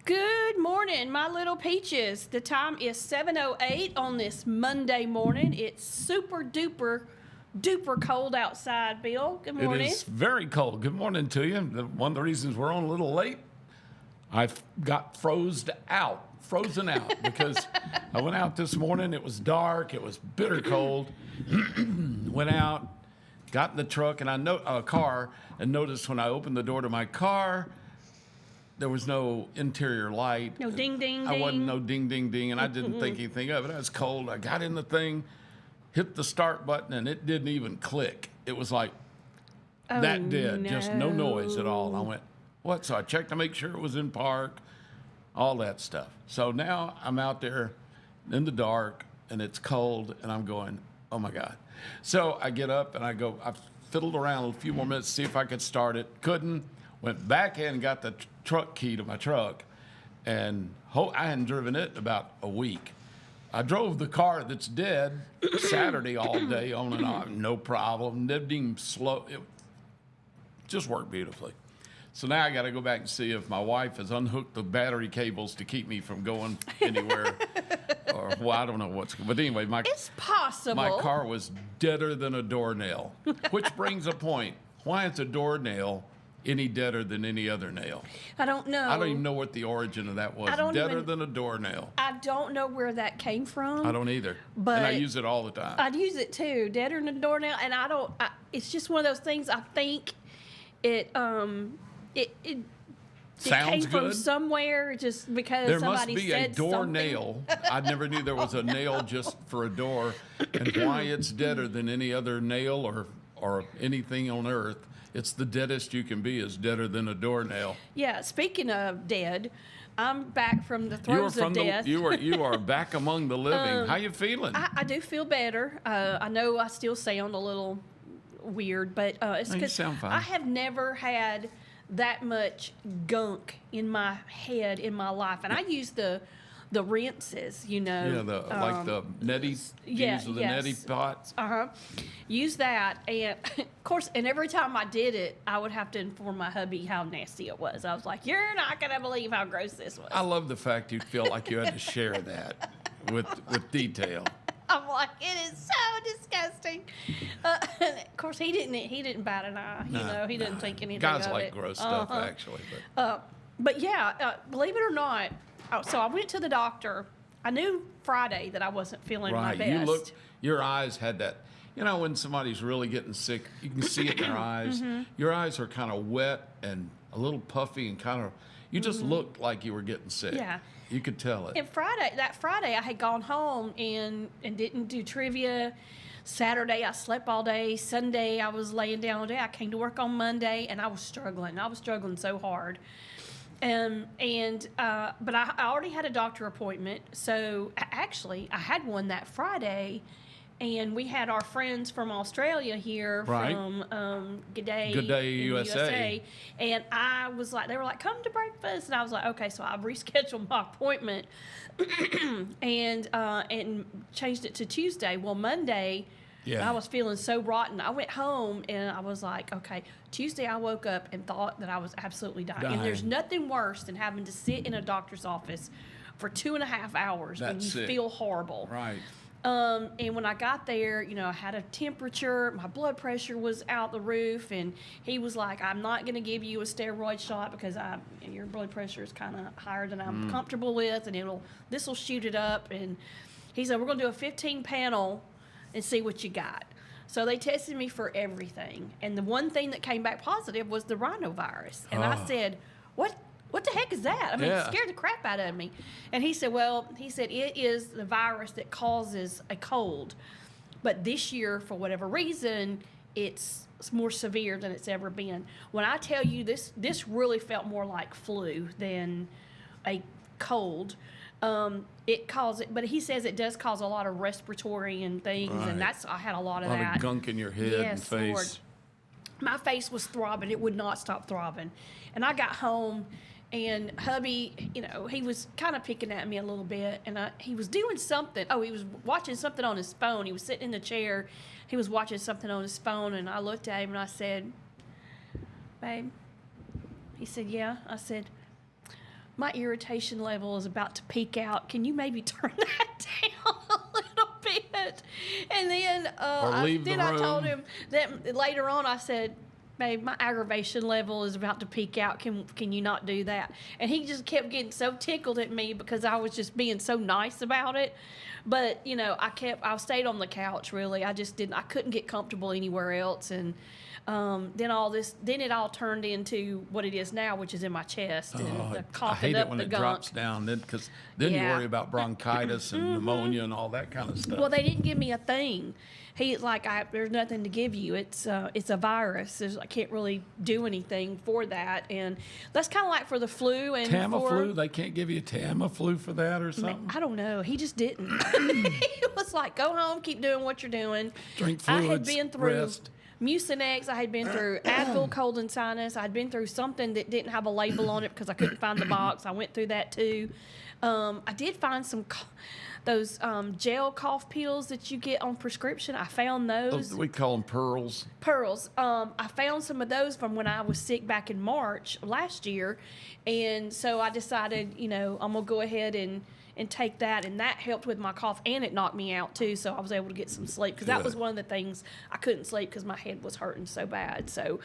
Good morning, my little peaches. The time is 7:08 on this Monday morning. It's super duper cold outside, Bill. Good morning. It is very cold. Good morning to you. One of the reasons we're on a little late, I got frozen out because I went out this morning. It was dark. It was bitter cold. Went out, got in the truck and car, and noticed when I opened the door to my car, there was no interior light. No ding, ding, I wasn't ding. no ding, ding, ding, and I didn't think anything of it. I was cold. I got in the thing, hit the start button, and it didn't even click. It was like that dead, just no noise at all. And I went, what? So I checked to make sure it was in park, all that stuff. So now I'm out there in the dark, and it's cold, and I'm going, oh, my God. So I get up, and I fiddled around a few more minutes to see if I could start it. Couldn't. Went back in and got the truck key to my truck, and I hadn't driven it in about a week. I drove the car that's dead Saturday all day on and off, no problem. Didn't even slow. It just worked beautifully. So now I got to go back and see if my wife has unhooked the battery cables to keep me from going anywhere. Well, I don't know but anyway, It's possible. My car was deader than a doornail, which brings a point. Why is a doornail any deader than any other nail? I don't know. I don't even know what the origin of that was. Deader than a doornail. I don't know where that came from. I don't either. But and I use it all the time. I'd use it too, deader than a doornail, and it's just one of those things. I think it sounds came good from somewhere just because there somebody must be said a door something. nail. I never knew there was a nail just for a door, and why it's deader than any other nail or anything on earth. It's the deadest you can be is deader than a doornail. Yeah, speaking of dead, I'm back from the throes of death. You are back among the living. How you feeling? I do feel better. I know I still sound a little weird, but it's No, you because sound fine. I have never had that much gunk in my head in my life. And I use the rinses, Yeah, like the neti, yeah, use the yes. neti pot. Use that, and of course, and every time I did it, I would have to inform my hubby how nasty it was. I was like, "You're not gonna believe how gross this was." I love the fact you feel like you had to share that with detail. I'm like, it is so disgusting. Of course, he didn't bat an eye. He didn't think anything Guys of like it. gross stuff, actually. But yeah, believe it or not, so I went to the doctor. I knew Friday that I wasn't feeling my best. Your eyes had that. You know, when somebody's really getting sick, you can see it in their eyes. Your eyes are kind of wet and a little puffy and kind of, you just looked like you were getting sick. Yeah. You could tell it. And that Friday, I had gone home and didn't do trivia. Saturday, I slept all day. Sunday, I was laying down all day. I came to work on Monday, and I was struggling. I was struggling so hard. But I already had a doctor appointment. So actually, I had one that Friday, and we had our friends from Australia here from Good Day USA. And I was like, they were like, come to breakfast. And I was like, okay. So I rescheduled my appointment and changed it to Tuesday. Well, Monday, I was feeling so rotten. I went home and I was like, okay. Tuesday, I woke up and thought that I was absolutely dying. And there's nothing worse than having to sit in a doctor's office for 2.5 hours when you feel horrible. Right. And when I got there, I had a temperature, my blood pressure was out the roof, and he was like, I'm not going to give you a steroid shot because your blood pressure is kind of higher than I'm comfortable with, and this will shoot it up. And he said, we're going to do a 15 panel and see what you got. So they tested me for everything, and the one thing that came back positive was the rhinovirus. And I said, what the heck is that? I mean, it scared the crap out of me. And he said, it is the virus that causes a cold. But this year, for whatever reason, it's more severe than it's ever been. When I tell you this really felt more like flu than a cold. But he says it does cause a lot of respiratory and things, and I had a lot of that. A lot of gunk in your head and face. Lord. My face was throbbing. It would not stop throbbing. And I got home, and hubby, he was kind of picking at me a little bit, and he was doing something. Oh, he was watching something on his phone. He was sitting in the chair. He was watching something on his phone, and I looked at him, and I said, babe. He said, yeah. I said, my irritation level is about to peak out. Can you maybe turn that down a little bit? And then I told him that later on. I said, babe, my aggravation level is about to peak out. Can you not do that? And he just kept getting so tickled at me because I was just being so nice about it. But, you know, I stayed on the couch, really. I couldn't get comfortable anywhere else. And then it all turned into what it is now, which is in my chest and the coughing up the gunk. I hate it when it drops down, because then you worry about bronchitis and pneumonia and all that kind of stuff. Well, they didn't give me a thing. He's like, there's nothing to give you. It's a virus. I can't really do anything for that. And that's kind of like for the flu. And Tamiflu? They can't give you Tamiflu for that or something? I don't know. He just didn't. He was like, go home, keep doing what you're doing. Drink fluids, I had been through rest. Mucinex. I had been through Advil, cold and sinus. I'd been through something that didn't have a label on it because I couldn't find the box. I went through that too. I did find those gel cough pills that you get on prescription. I found those. We call them Pearls. Pearls. I found some of those from when I was sick back in March last year. And so I decided, I'm going to go ahead and take that, and that helped with my cough, and it knocked me out too, so I was able to get some sleep, because that was one of the things I couldn't sleep because my head was hurting so bad. So,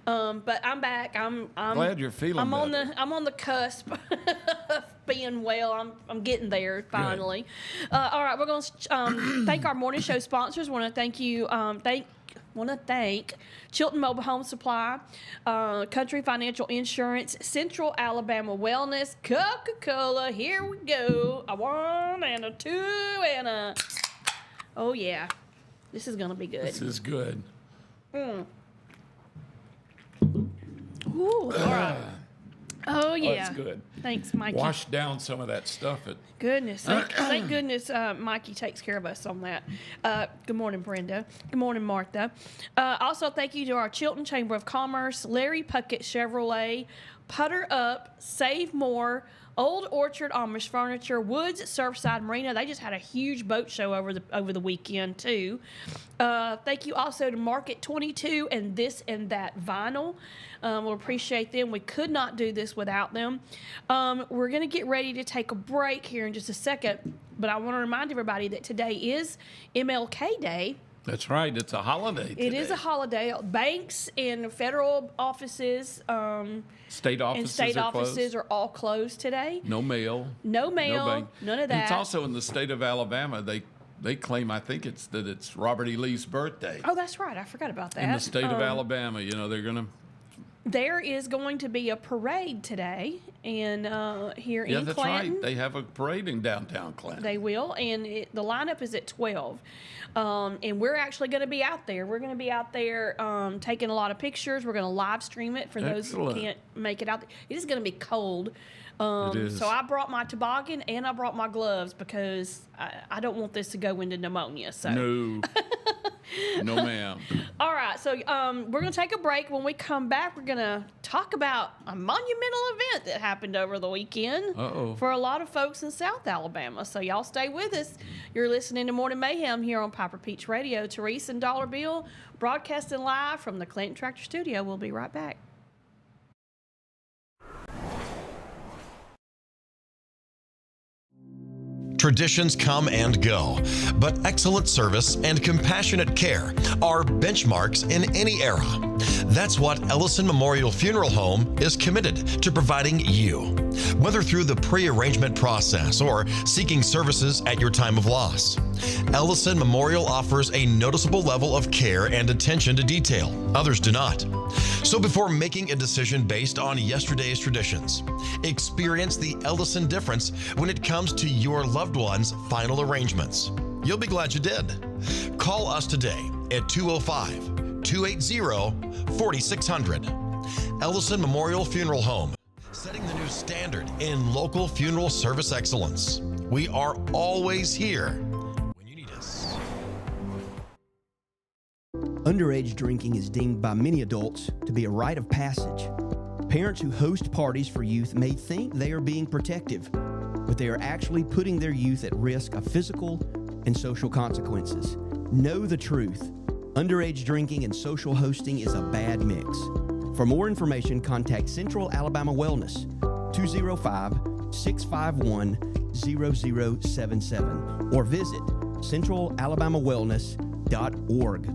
but I'm back. I'm glad you're feeling better. I'm on the cusp of being well. I'm getting there finally. All right, we're going to thank our morning show sponsors. Want to thank Chilton Mobile Home Supply, Country Financial Insurance, Central Alabama Wellness, Coca-Cola. Here we go. A 1 and a 2 and a... Oh, yeah. This is going to be good. This is good. Ooh, all right. Oh, yeah. That's good. Thanks, Mikey. Wash down some of that stuff. Goodness. Thank goodness Mikey takes care of us on that. Good morning, Brenda. Good morning, Martha. Also, thank you to our Chilton Chamber of Commerce, Larry Puckett Chevrolet, Putter Up, Save More, Old Orchard Amish Furniture, Woods Surfside Marina. They just had a huge boat show over the weekend, too. Thank you also to Market 22 and This and That Vinyl. We'll appreciate them. We could not do this without them. We're going to get ready to take a break here in just a second, but I want to remind everybody that today is MLK Day. That's right. It's a holiday today. It is a holiday. Banks and federal offices, state offices are all closed today. No mail. No mail. None of that. It's also in the state of Alabama. They claim, I think it's Robert E. Lee's birthday. Oh, that's right. I forgot about that. In the state of Alabama, they're going to... There is going to be a parade today here in Clanton. Yeah, that's right. They have a parade in downtown Clanton. They will, and the lineup is at 12. And we're actually going to be out there. We're going to be out there taking a lot of pictures. We're going to live stream it for those who can't make it out there. It is going to be cold. It is. So I brought my toboggan and I brought my gloves because I don't want this to go into pneumonia. So. No. No, ma'am. All right, so we're going to take a break. When we come back, we're going to talk about a monumental event that happened over the weekend for a lot of folks in South Alabama. So y'all stay with us. You're listening to Morning Mayhem here on Piper Peach Radio. Therese and Dollar Bill broadcasting live from the Clanton Tractor Studio. We'll be right back. Traditions come and go, but excellent service and compassionate care are benchmarks in any era. That's what Ellison Memorial Funeral Home is committed to providing you, whether through the pre-arrangement process or seeking services at your time of loss. Ellison Memorial offers a noticeable level of care and attention to detail. Others do not. So before making a decision based on yesterday's traditions, experience the Ellison difference when it comes to your loved one's final arrangements. You'll be glad you did. Call us today at 205-280-4600. Ellison Memorial Funeral Home, setting the new standard in local funeral service excellence. We are always here when you need us. Underage drinking is deemed by many adults to be a rite of passage. Parents who host parties for youth may think they are being protective, but they are actually putting their youth at risk of physical and social consequences. Know the truth. Underage drinking and social hosting is a bad mix. For more information, contact Central Alabama Wellness, 205-651-0077 or visit centralalabamawellness.org.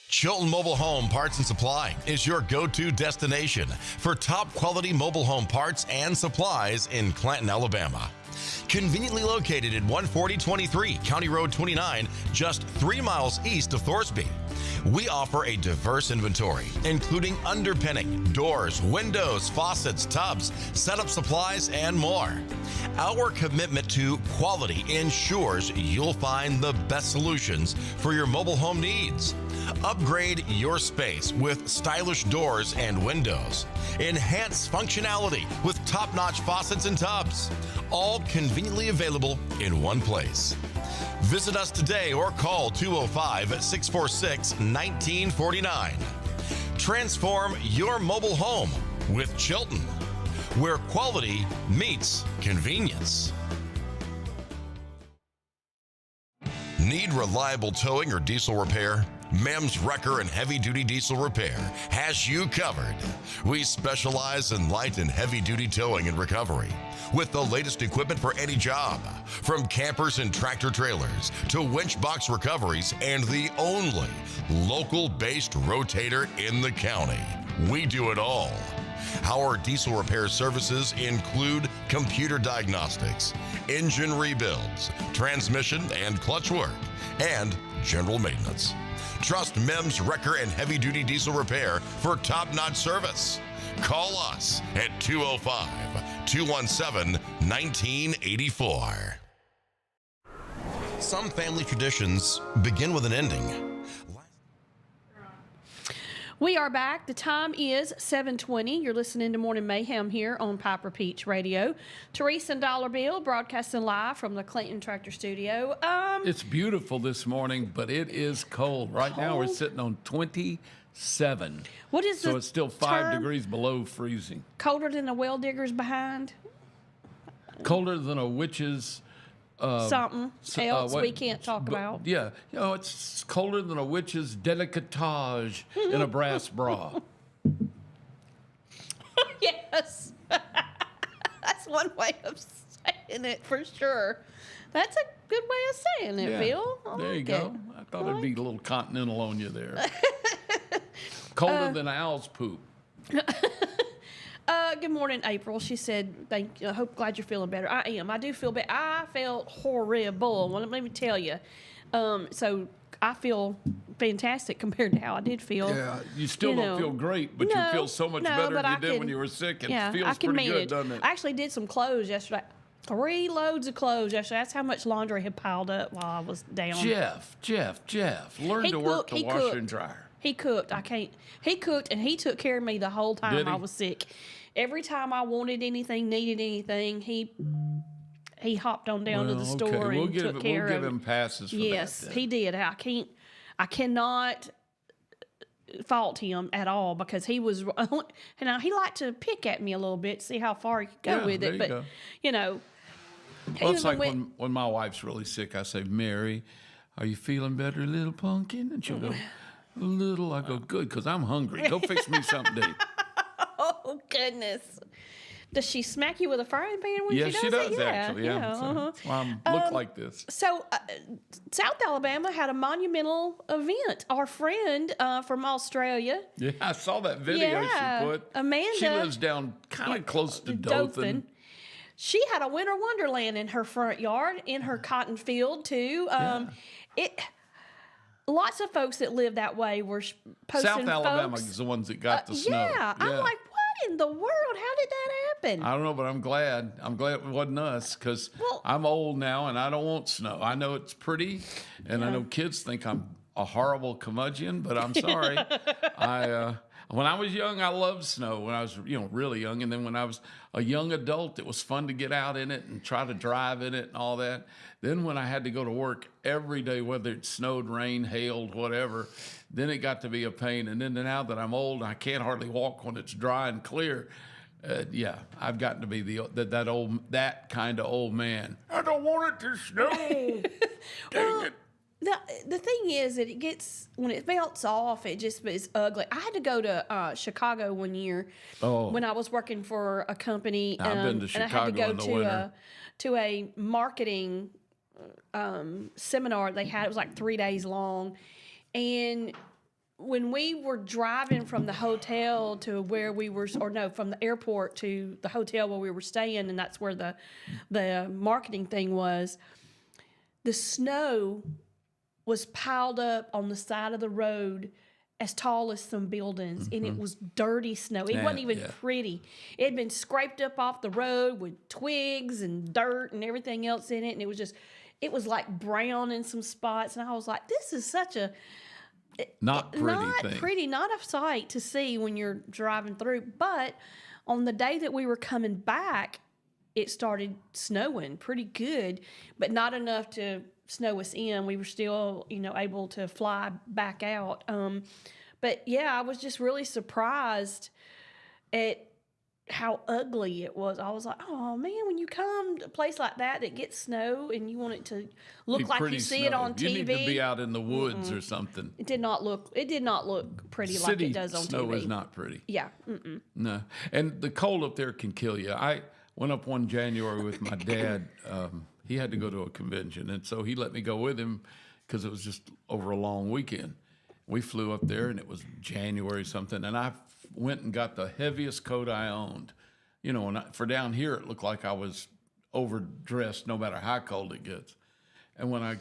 Chilton Mobile Home Parts and Supply is your go-to destination for top quality mobile home parts and supplies in Clanton, Alabama. Conveniently located at 14023 County Road 29, just 3 miles east of Thorsby. We offer a diverse inventory, including underpinning, doors, windows, faucets, tubs, setup supplies, and more. Our commitment to quality ensures you'll find the best solutions for your mobile home needs. Upgrade your space with stylish doors and windows. Enhance functionality with top-notch faucets and tubs. All conveniently available in one place. Visit us today or call 205-646-1949. Transform your mobile home with Chilton, where quality meets convenience. Need reliable towing or diesel repair? Mem's Wrecker and Heavy Duty Diesel Repair has you covered. We specialize in light and heavy duty towing and recovery with the latest equipment for any job, from campers and tractor trailers to winch box recoveries, and the only local-based rotator in the county. We do it all. Our diesel repair services include computer diagnostics, engine rebuilds, transmission and clutch work, and general maintenance. Trust Mem's Wrecker and Heavy Duty Diesel Repair for top-notch service. Call us at 205-217-1984. Some family traditions begin with an ending. We are back. The time is 7:20. You're listening to Morning Mayhem here on Piper Peach Radio. Teresa and Dollar Bill broadcasting live from the Clayton Tractor Studio. It's beautiful this morning, but it is cold. Right now we're sitting on 27. What is so the it's still 5 term? degrees below freezing. Colder than a well digger's behind? Colder than a witch's... Something else what- we can't talk about. Yeah, it's colder than a witch's decolletage in a brass bra. Yes. That's one way of saying it for sure. That's a good way of saying it, Yeah, Bill. I there you like go. it. I thought it'd be a little continental on you there. Colder than owl's poop. Good morning, April. She said, "Thank you. Glad you're feeling better." I am. I do feel better. I felt horrible. Well, let me tell you. So I feel fantastic compared to how I did feel. Yeah, you still don't feel great, but you feel so much better than you did when you were sick. It feels I can pretty good, manage. doesn't it? I actually did some clothes yesterday. 3 loads of clothes yesterday. That's how much laundry had piled up while I was down. Jeff, learn He to work cooked, the he washer cooked. and dryer. He cooked. I can't. He cooked and he took care of me the whole time Did he? I was sick. Every time I wanted anything, needed anything, he hopped on down to the store and took care We'll give of him it. passes for Yes, that. he did. I cannot fault him at all because he was. Now he liked to pick at me a little bit, see how far he could go with there it. you But go. you know, Well, it's even like when my wife's really sick, I say, "Mary, are you feeling better, little pumpkin?" And she'll go, "A little." I go, "Good, because I'm hungry. Go fix me something to eat." oh goodness. Does she smack you with a frying pan when Yes, she does she does, it? actually. Yeah. So that's why I look like this. So, South Alabama had a monumental event. Our friend from Australia, Yeah, I saw that video Yeah, she put. Amanda. She lives down kind of close to Dothan. She had a winter wonderland in her front yard, in her cotton field too. Lots of folks that live that way were posting South Alabama folks. is the ones that got the snow. Yeah, I'm like, what in the world? How did that happen? I don't know, but I'm glad. I'm glad it wasn't us because Well- I'm old now and I don't want snow. I know it's pretty, and I know kids think I'm a horrible curmudgeon, but I'm sorry. When I was young, I loved snow. When I was, really young, and then when I was a young adult, it was fun to get out in it and try to drive in it and all that. Then when I had to go to work every day, whether it snowed, rained, hailed, whatever, then it got to be a pain. And then now that I'm old, I can't hardly walk when it's dry and clear. I've gotten to be that kind of old man. I don't want it to snow. Dang it. The thing is that it gets, when it melts off, it just is ugly. I had to go to Chicago one year when I was working for a company. I've been to and I had to Chicago go in the winter. to a marketing seminar they had. It was like 3 days long. And when we were driving from the hotel to where we were, or no, from the airport to the hotel where we were staying, and that's where the marketing thing was, the snow was piled up on the side of the road as tall as some buildings, and it was dirty snow. It wasn't even pretty. It had been scraped up off the road with twigs and dirt and everything else in it, and it was like brown in some spots, and I was like, this is such a not pretty, not a sight to see when you're driving through. But on the day that we were coming back, it started snowing pretty good, but not enough to snow us in. We were still, able to fly back out. But yeah, I was just really surprised at how ugly it was. I was like, oh man, when you come to a place like that gets snow and you want it to look like you see it on TV. You need to be out in the woods or something. It did not look pretty like it does on snow TV. Is not pretty. Yeah. No. And the cold up there can kill you. I went up one January with my dad. He had to go to a convention, and so he let me go with him because it was just over a long weekend. We flew up there, and it was January something, and I went and got the heaviest coat I owned. And for down here, it looked like I was overdressed no matter how cold it gets. And when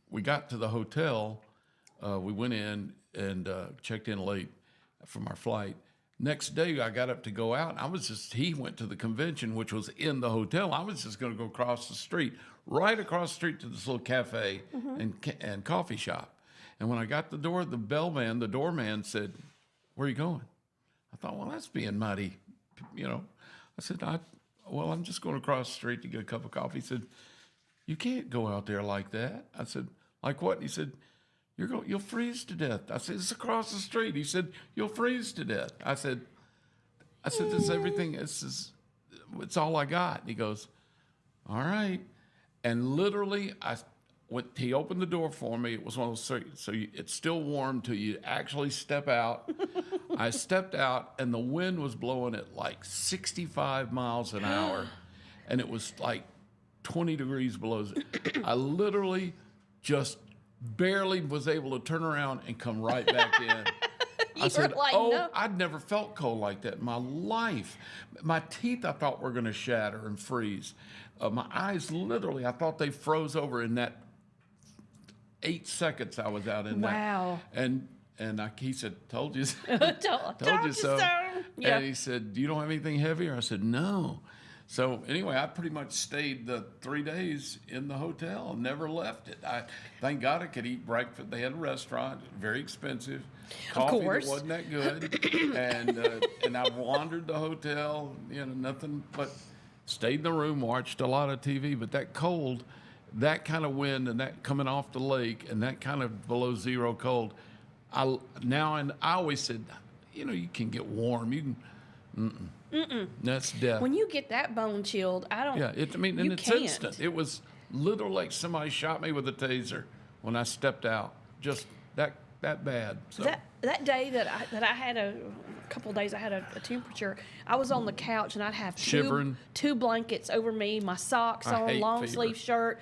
we got to the hotel, we went in and checked in late from our flight. Next day, I got up to go out. He went to the convention, which was in the hotel. I was just going to go across the street, right across the street to this little cafe and coffee shop. And when I got the door, the doorman said, "Where are you going?" I thought, well, that's being mighty, I said, I'm just going across the street to get a cup of coffee. He said, "You can't go out there like that." I said, "Like what?" And he said, "You'll freeze to death." I said, "It's across the street." He said, "You'll freeze to death." I said, "This is everything. It's all I got." And he goes, "All right." And literally, he opened the door for me. It was one of those, it's still warm till you actually step out. I stepped out, and the wind was blowing at like 65 miles an hour, and it was like 20 degrees below. I literally just barely was able to turn around and come right back in. I said, no. I'd never felt cold like that in my life. My teeth, I thought, were going to shatter and freeze. My eyes, literally, I thought they froze over in that 8 seconds I was out in that. Wow. And he said, "Told you so." Told you so. Yeah. And he said, "You don't have anything heavier?" I said, "No." So anyway, I pretty much stayed the 3 days in the hotel and never left it. Thank God I could eat breakfast. They had a restaurant, very expensive. Coffee of course. that wasn't that good. And I wandered the hotel, nothing but stayed in the room, watched a lot of TV. But that cold, that kind of wind and that coming off the lake and that kind of below zero cold, I always said, you can get warm. You can. That's death. When you get that bone chilled, I don't. Yeah, it's can't. instant. It was literally like somebody shot me with a taser when I stepped out. Just that bad. So that day that I had a couple of days, I had a temperature. I was on the couch and I'd have shivering, two blankets over me, my socks on, long sleeve shirt,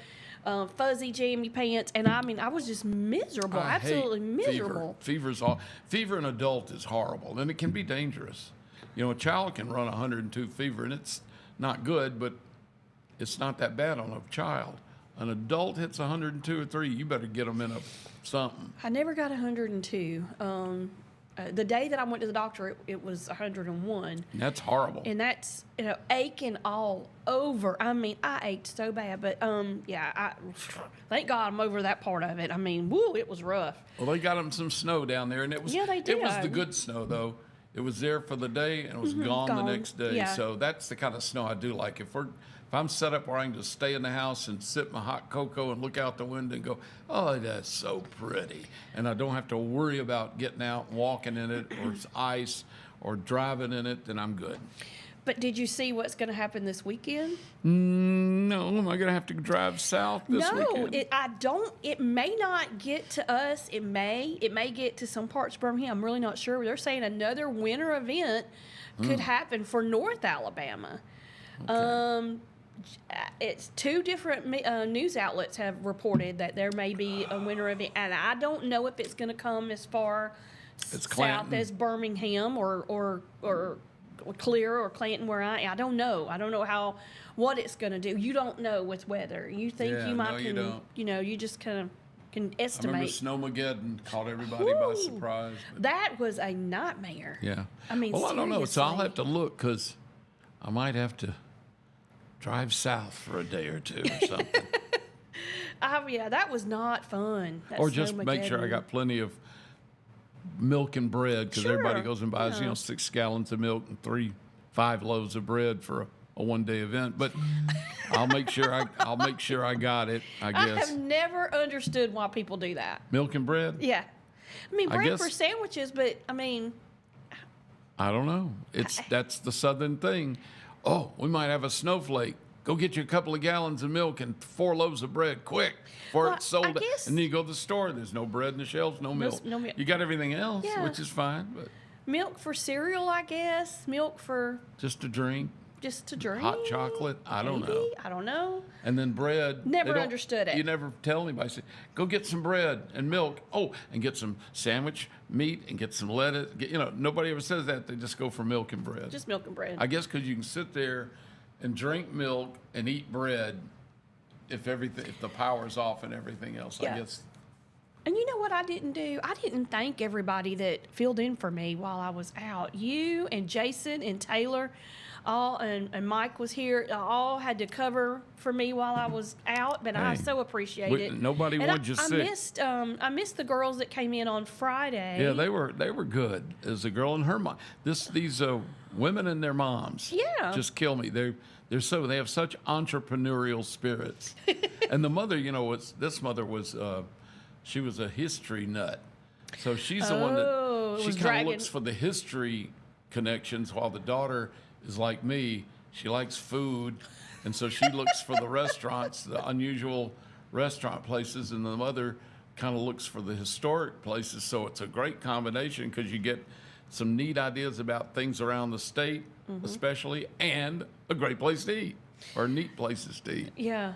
fuzzy jammy pants, and I was just miserable, absolutely miserable. Fever in adult is horrible, and it can be dangerous. A child can run 102 fever, and it's not good, but it's not that bad on a child. An adult hits 102 or 3, you better get them in something. I never got 102. The day that I went to the doctor, it was 101. That's horrible. And that's, aching all over. I ached so bad, but thank God I'm over that part of it. It was rough. Well, they got them some snow down there, and it was they did. It was the good snow, though. It was there for the day, and it was gone the next day. Yeah. So that's the kind of snow I do like. If I'm set up where I can just stay in the house and sip my hot cocoa and look out the window and go, "Oh, that's so pretty," and I don't have to worry about getting out and walking in it or ice or driving in it, then I'm good. But did you see what's going to happen this weekend? No, am I going to have to drive south this weekend? I don't. It may not get to us. It may get to some parts of Birmingham. I'm really not sure. They're saying another winter event could happen for North Alabama. Okay. It's two different news outlets have reported that there may be a winter event, and I don't know if it's going to come as far south as Birmingham or Clear or Clanton where I don't know. I don't know what it's going to do. You don't know with weather. You think you might you don't. You just kind of can I estimate. remember Snowmageddon caught everybody by surprise. But That was a nightmare. yeah. I mean, well, I don't know. So I'll seriously. have to look because I might have to drive south for a day or two or something. Yeah, that was not fun. That Or just make sure I Snowmageddon. got plenty of milk and bread because everybody Sure, goes and buys, yeah. 6 gallons of milk and 5 loaves of bread for a one-day event. But I'll make sure I got it. I I guess have never understood why people do that. milk and bread. Yeah. I mean, I bread guess- for sandwiches, but I mean, I don't know. That's the Southern thing. Oh, we might have a snowflake. Go get you a couple of gallons of milk and 4 loaves of bread, quick, before Well, it's sold. I guess- And then you go to the store. There's no bread in the shelves, no milk. no milk. You got everything else, Yeah. which is fine, but milk for cereal, I guess. Milk for just a drink. just to drink. Hot chocolate? I don't know. Maybe. I don't know. And then bread. Never they don't- understood it. You never tell anybody. Say, go get some bread and milk. Oh, and get some sandwich meat and get some lettuce. Nobody ever says that. They just go for milk and bread. Just milk and bread. I guess because you can sit there and drink milk and eat bread if the power's off and everything else. Yeah. I guess. And you know what I didn't do? I didn't thank everybody that filled in for me while I was out. You and Jason and Taylor, and Mike was here. All had to cover for me while I was out, but I Hey, so appreciate it. nobody And wanted you sick. I missed the girls that came in on Friday. Yeah, they were good. As a girl and her mom. These women and their moms. Yeah. Just kill me. They have such entrepreneurial spirits. And the mother, this mother was she was a history nut. So she's the one Oh, it that was she kind dragging- of looks for the history connections, while the daughter is like me. She likes food, and so she looks for the restaurants, the unusual restaurant places, and the mother kind of looks for the historic places. So it's a great combination because you get some neat ideas about things around the state, especially, and a great place to eat, or neat places to eat. Yeah.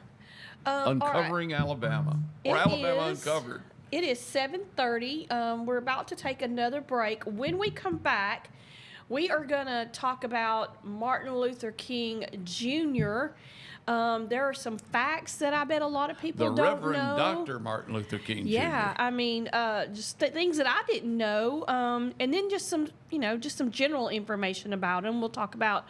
All right. Uncovering Alabama, or It Alabama is- Uncovered. It is 7:30. We're about to take another break. When we come back, we are going to talk about Martin Luther King Jr. There are some facts that I bet a lot of people The don't Reverend know. Dr. Martin Luther King Yeah, Jr. I mean, just things that I didn't know, and then just some general information about him. We'll talk about,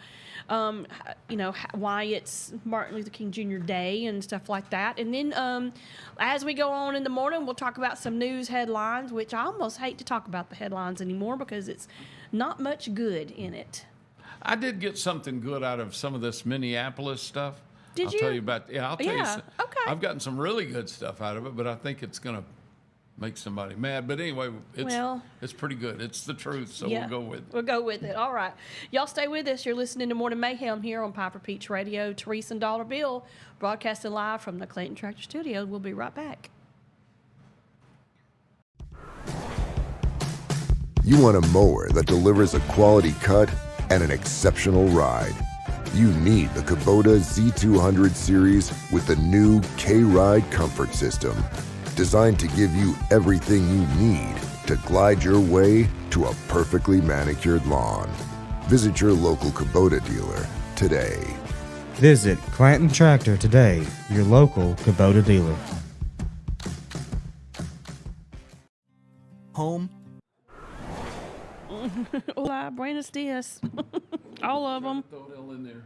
why it's Martin Luther King Jr. Day and stuff like that. And then as we go on in the morning, we'll talk about some news headlines, which I almost hate to talk about the headlines anymore because it's not much good in it. I did get something good out of some of this Minneapolis stuff. Did I'll you? tell you about. Yeah, I'll tell you. Yeah, okay. I've gotten some really good stuff out of it, but I think it's gonna make somebody mad. But anyway, it's pretty good. It's the truth, so we'll go with it. We'll go with it. All right. Y'all stay with us. You're listening to Morning Mayhem here on Piper Peach Radio. Teresa and Dollar Bill broadcasting live from the Clayton Tractor Studio. We'll be right back. You want a mower that delivers a quality cut and an exceptional ride. You need the Kubota Z200 series with the new K-Ride comfort system, designed to give you everything you need to glide your way to a perfectly manicured lawn. Visit your local Kubota dealer today. Visit Clanton Tractor today, your local Kubota dealer. Home, Hola, buenos dias. All of them. Throw it all in there.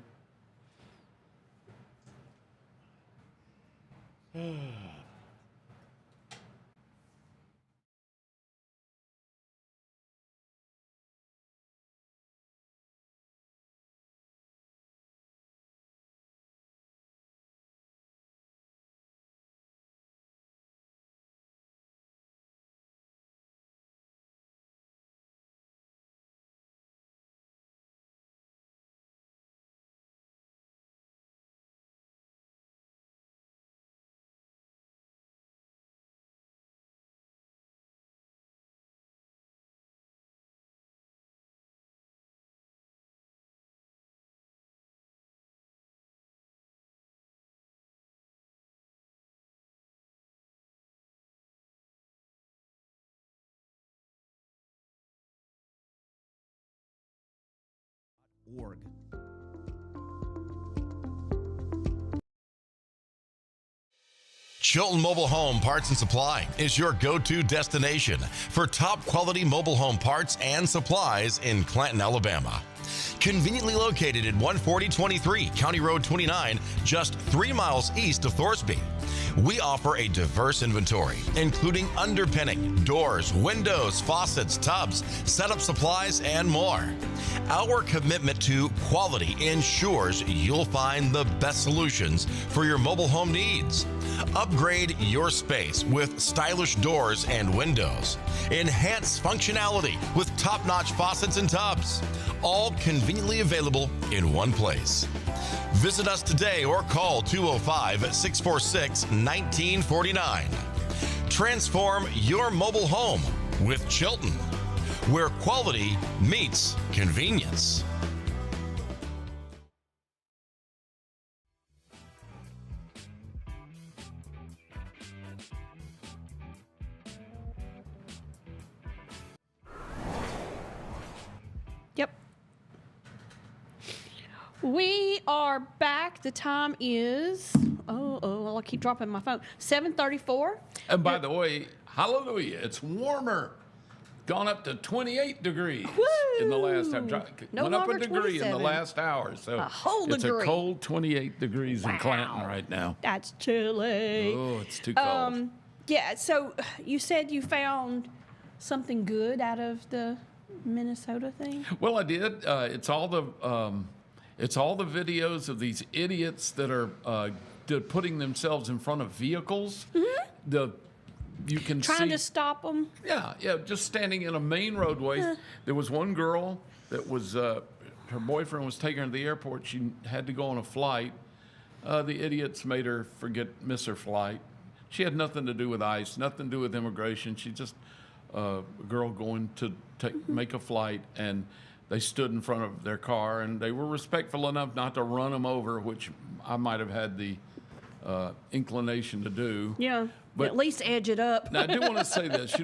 Chilton Mobile Home Parts and Supply is your go-to destination for top quality mobile home parts and supplies in Clanton, Alabama. Conveniently located at 14023 County Road 29, just 3 miles east of Thorsby. We offer a diverse inventory, including underpinning, doors, windows, faucets, tubs, setup supplies, and more. Our commitment to quality ensures you'll find the best solutions for your mobile home needs. Upgrade your space with stylish doors and windows. Enhance functionality with top-notch faucets and tubs. All conveniently available in one place. Visit us today or call 205-646-1949. Transform your mobile home with Chilton, where quality meets convenience. Yep. We are back. The time is, I keep dropping my phone. 7:34. And by the way, hallelujah, it's warmer. Gone up to 28 degrees in the last time. No Went up a longer degree in the 27. last hour. So A whole it's degree. a cold 28 degrees in Clanton right now. That's chilly. Oh, it's too cold. Yeah, so you said you found something good out of the Minnesota thing? Well, I did. It's all the videos of these idiots that are putting themselves in front of vehicles. Mm-hmm. You can Trying see, to stop them? Yeah, just standing in a main roadway. There was one girl that was, her boyfriend was taking her to the airport. She had to go on a flight. The idiots made her miss her flight. She had nothing to do with ICE, nothing to do with immigration. She just a girl going to make a flight, and they stood in front of their car, and they were respectful enough not to run them over, which I might have had the inclination to do. Yeah, But- at least edge it up. Now, I do want to say this.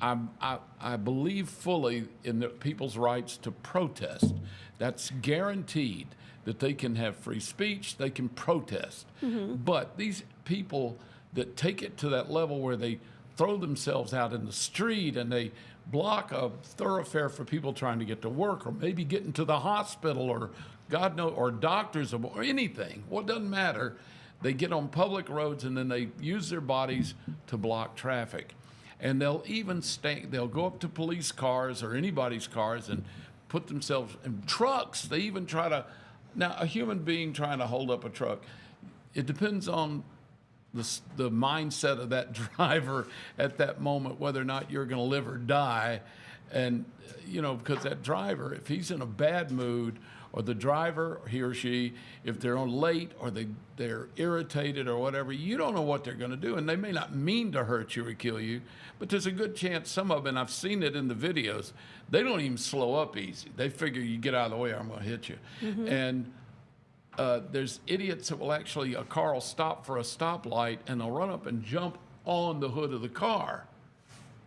I believe fully in the people's rights to protest. That's guaranteed that they can have free speech, they can protest. But these people that take it to that level where they throw themselves out in the street and they block a thoroughfare for people trying to get to work or maybe getting to the hospital or God knows, or doctors or anything, well, it doesn't matter. They get on public roads and then they use their bodies to block traffic. And they'll even they'll go up to police cars or anybody's cars and put themselves in trucks. They even try to, now a human being trying to hold up a truck, it depends on the mindset of that driver at that moment, whether or not you're going to live or die. And, because that driver, if he's in a bad mood, or the driver, he or she, if they're on late or they're irritated or whatever, you don't know what they're going to do. And they may not mean to hurt you or kill you, but there's a good chance some of them, and I've seen it in the videos, they don't even slow up easy. They figure you get out of the way or I'm going to hit you. And there's idiots that will actually, a car will stop for a stoplight and they'll run up and jump on the hood of the car.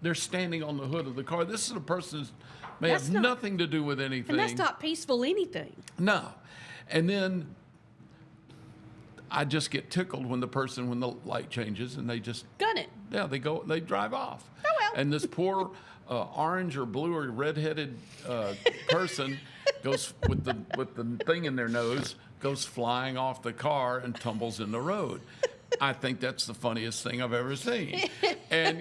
They're standing on the hood of the car. This is a person who may have nothing to do with anything. And that's not peaceful anything. No. And then I just get tickled when the light changes and they just Gun it. Yeah, they drive off. Oh, well. And this poor orange or blue or red-headed person goes with the thing in their nose, goes flying off the car and tumbles in the road. I think that's the funniest thing I've ever seen. And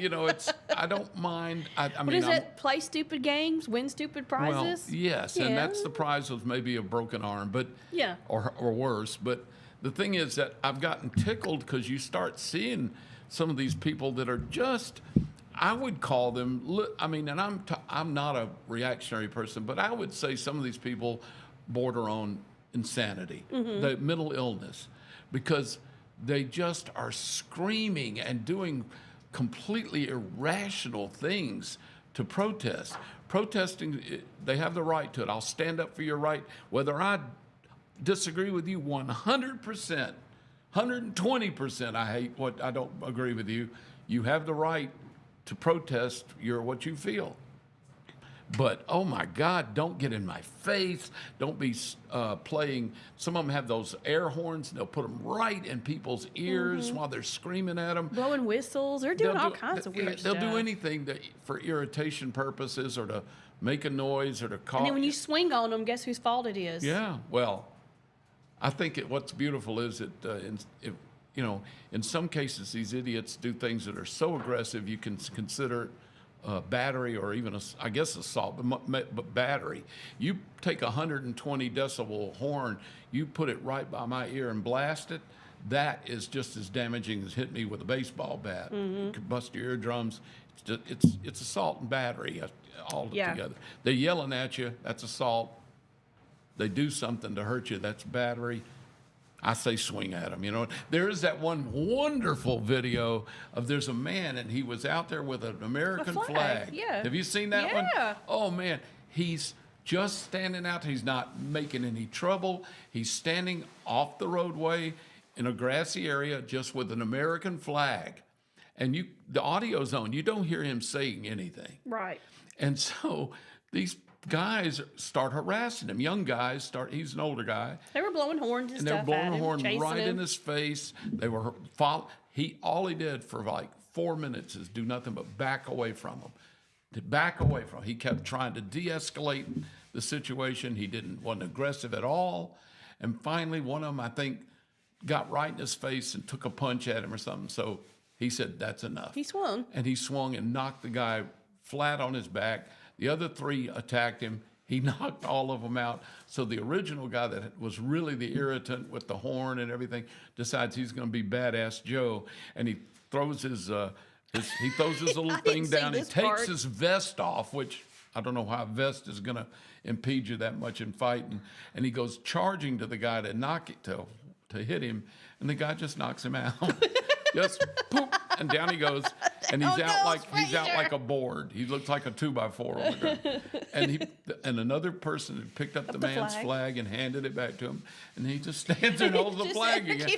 I don't mind. What is it? Play stupid games, win stupid prizes? Well, yes, Yeah. and that's the prize was maybe a broken arm, but Yeah. or worse. But the thing is that I've gotten tickled because you start seeing some of these people that are just, I would call them. And I'm not a reactionary person, but I would say some of these people border on insanity, the mental illness, because they just are screaming and doing completely irrational things to protest. Protesting, they have the right to it. I'll stand up for your right, whether I disagree with you 100%, 120%. I don't agree with you. You have the right to protest what you feel. But, oh, my God, don't get in my face. Don't be playing. Some of them have those air horns. They'll put them right in people's ears while they're screaming at them. Blowing whistles. They're doing all kinds of weird stuff. They'll do anything for irritation purposes or to make a noise or to call. And then when you swing on them, guess whose fault it is? Yeah, well, I think what's beautiful is that, in some cases, these idiots do things that are so aggressive you can consider battery or even, assault, but battery. You take a 120 decibel horn, you put it right by my ear and blast it, that is just as damaging as hitting me with a baseball bat. It could bust your eardrums. It's assault and battery all together. They're yelling at you, that's assault. They do something to hurt you, that's battery. I say swing at them. There is that one wonderful video of there's a man and he was out there with an American flag. Yeah. Have you seen that one? Yeah. Oh, man. He's just standing out there. He's not making any trouble. He's standing off the roadway in a grassy area just with an American flag. And the audio's on. You don't hear him saying anything. Right. And so these guys start harassing him. Young guys he's an older guy. They were blowing horns and they were stuff blowing at a him, horn chasing right him. in his face. They were all he did for like 4 minutes is do nothing but back away from him. He kept trying to de-escalate the situation. He wasn't aggressive at all. And finally, one of them, I think, got right in his face and took a punch at him or something. So he said, that's enough. He swung. And he swung and knocked the guy flat on his back. The other three attacked him. He knocked all of them out. So the original guy that was really the irritant with the horn and everything decides he's going to be badass Joe, and he throws his little thing down. He takes his vest off, which I don't know how a vest is going to impede you that much in fighting. And he goes charging to the guy to hit him, and the guy just knocks him out. Just poop, and down he goes, and he's out like a board. He looks like a 2x4 on the ground. And another person had picked up the man's flag and handed it back to him, and he just stands there and holds the flag again.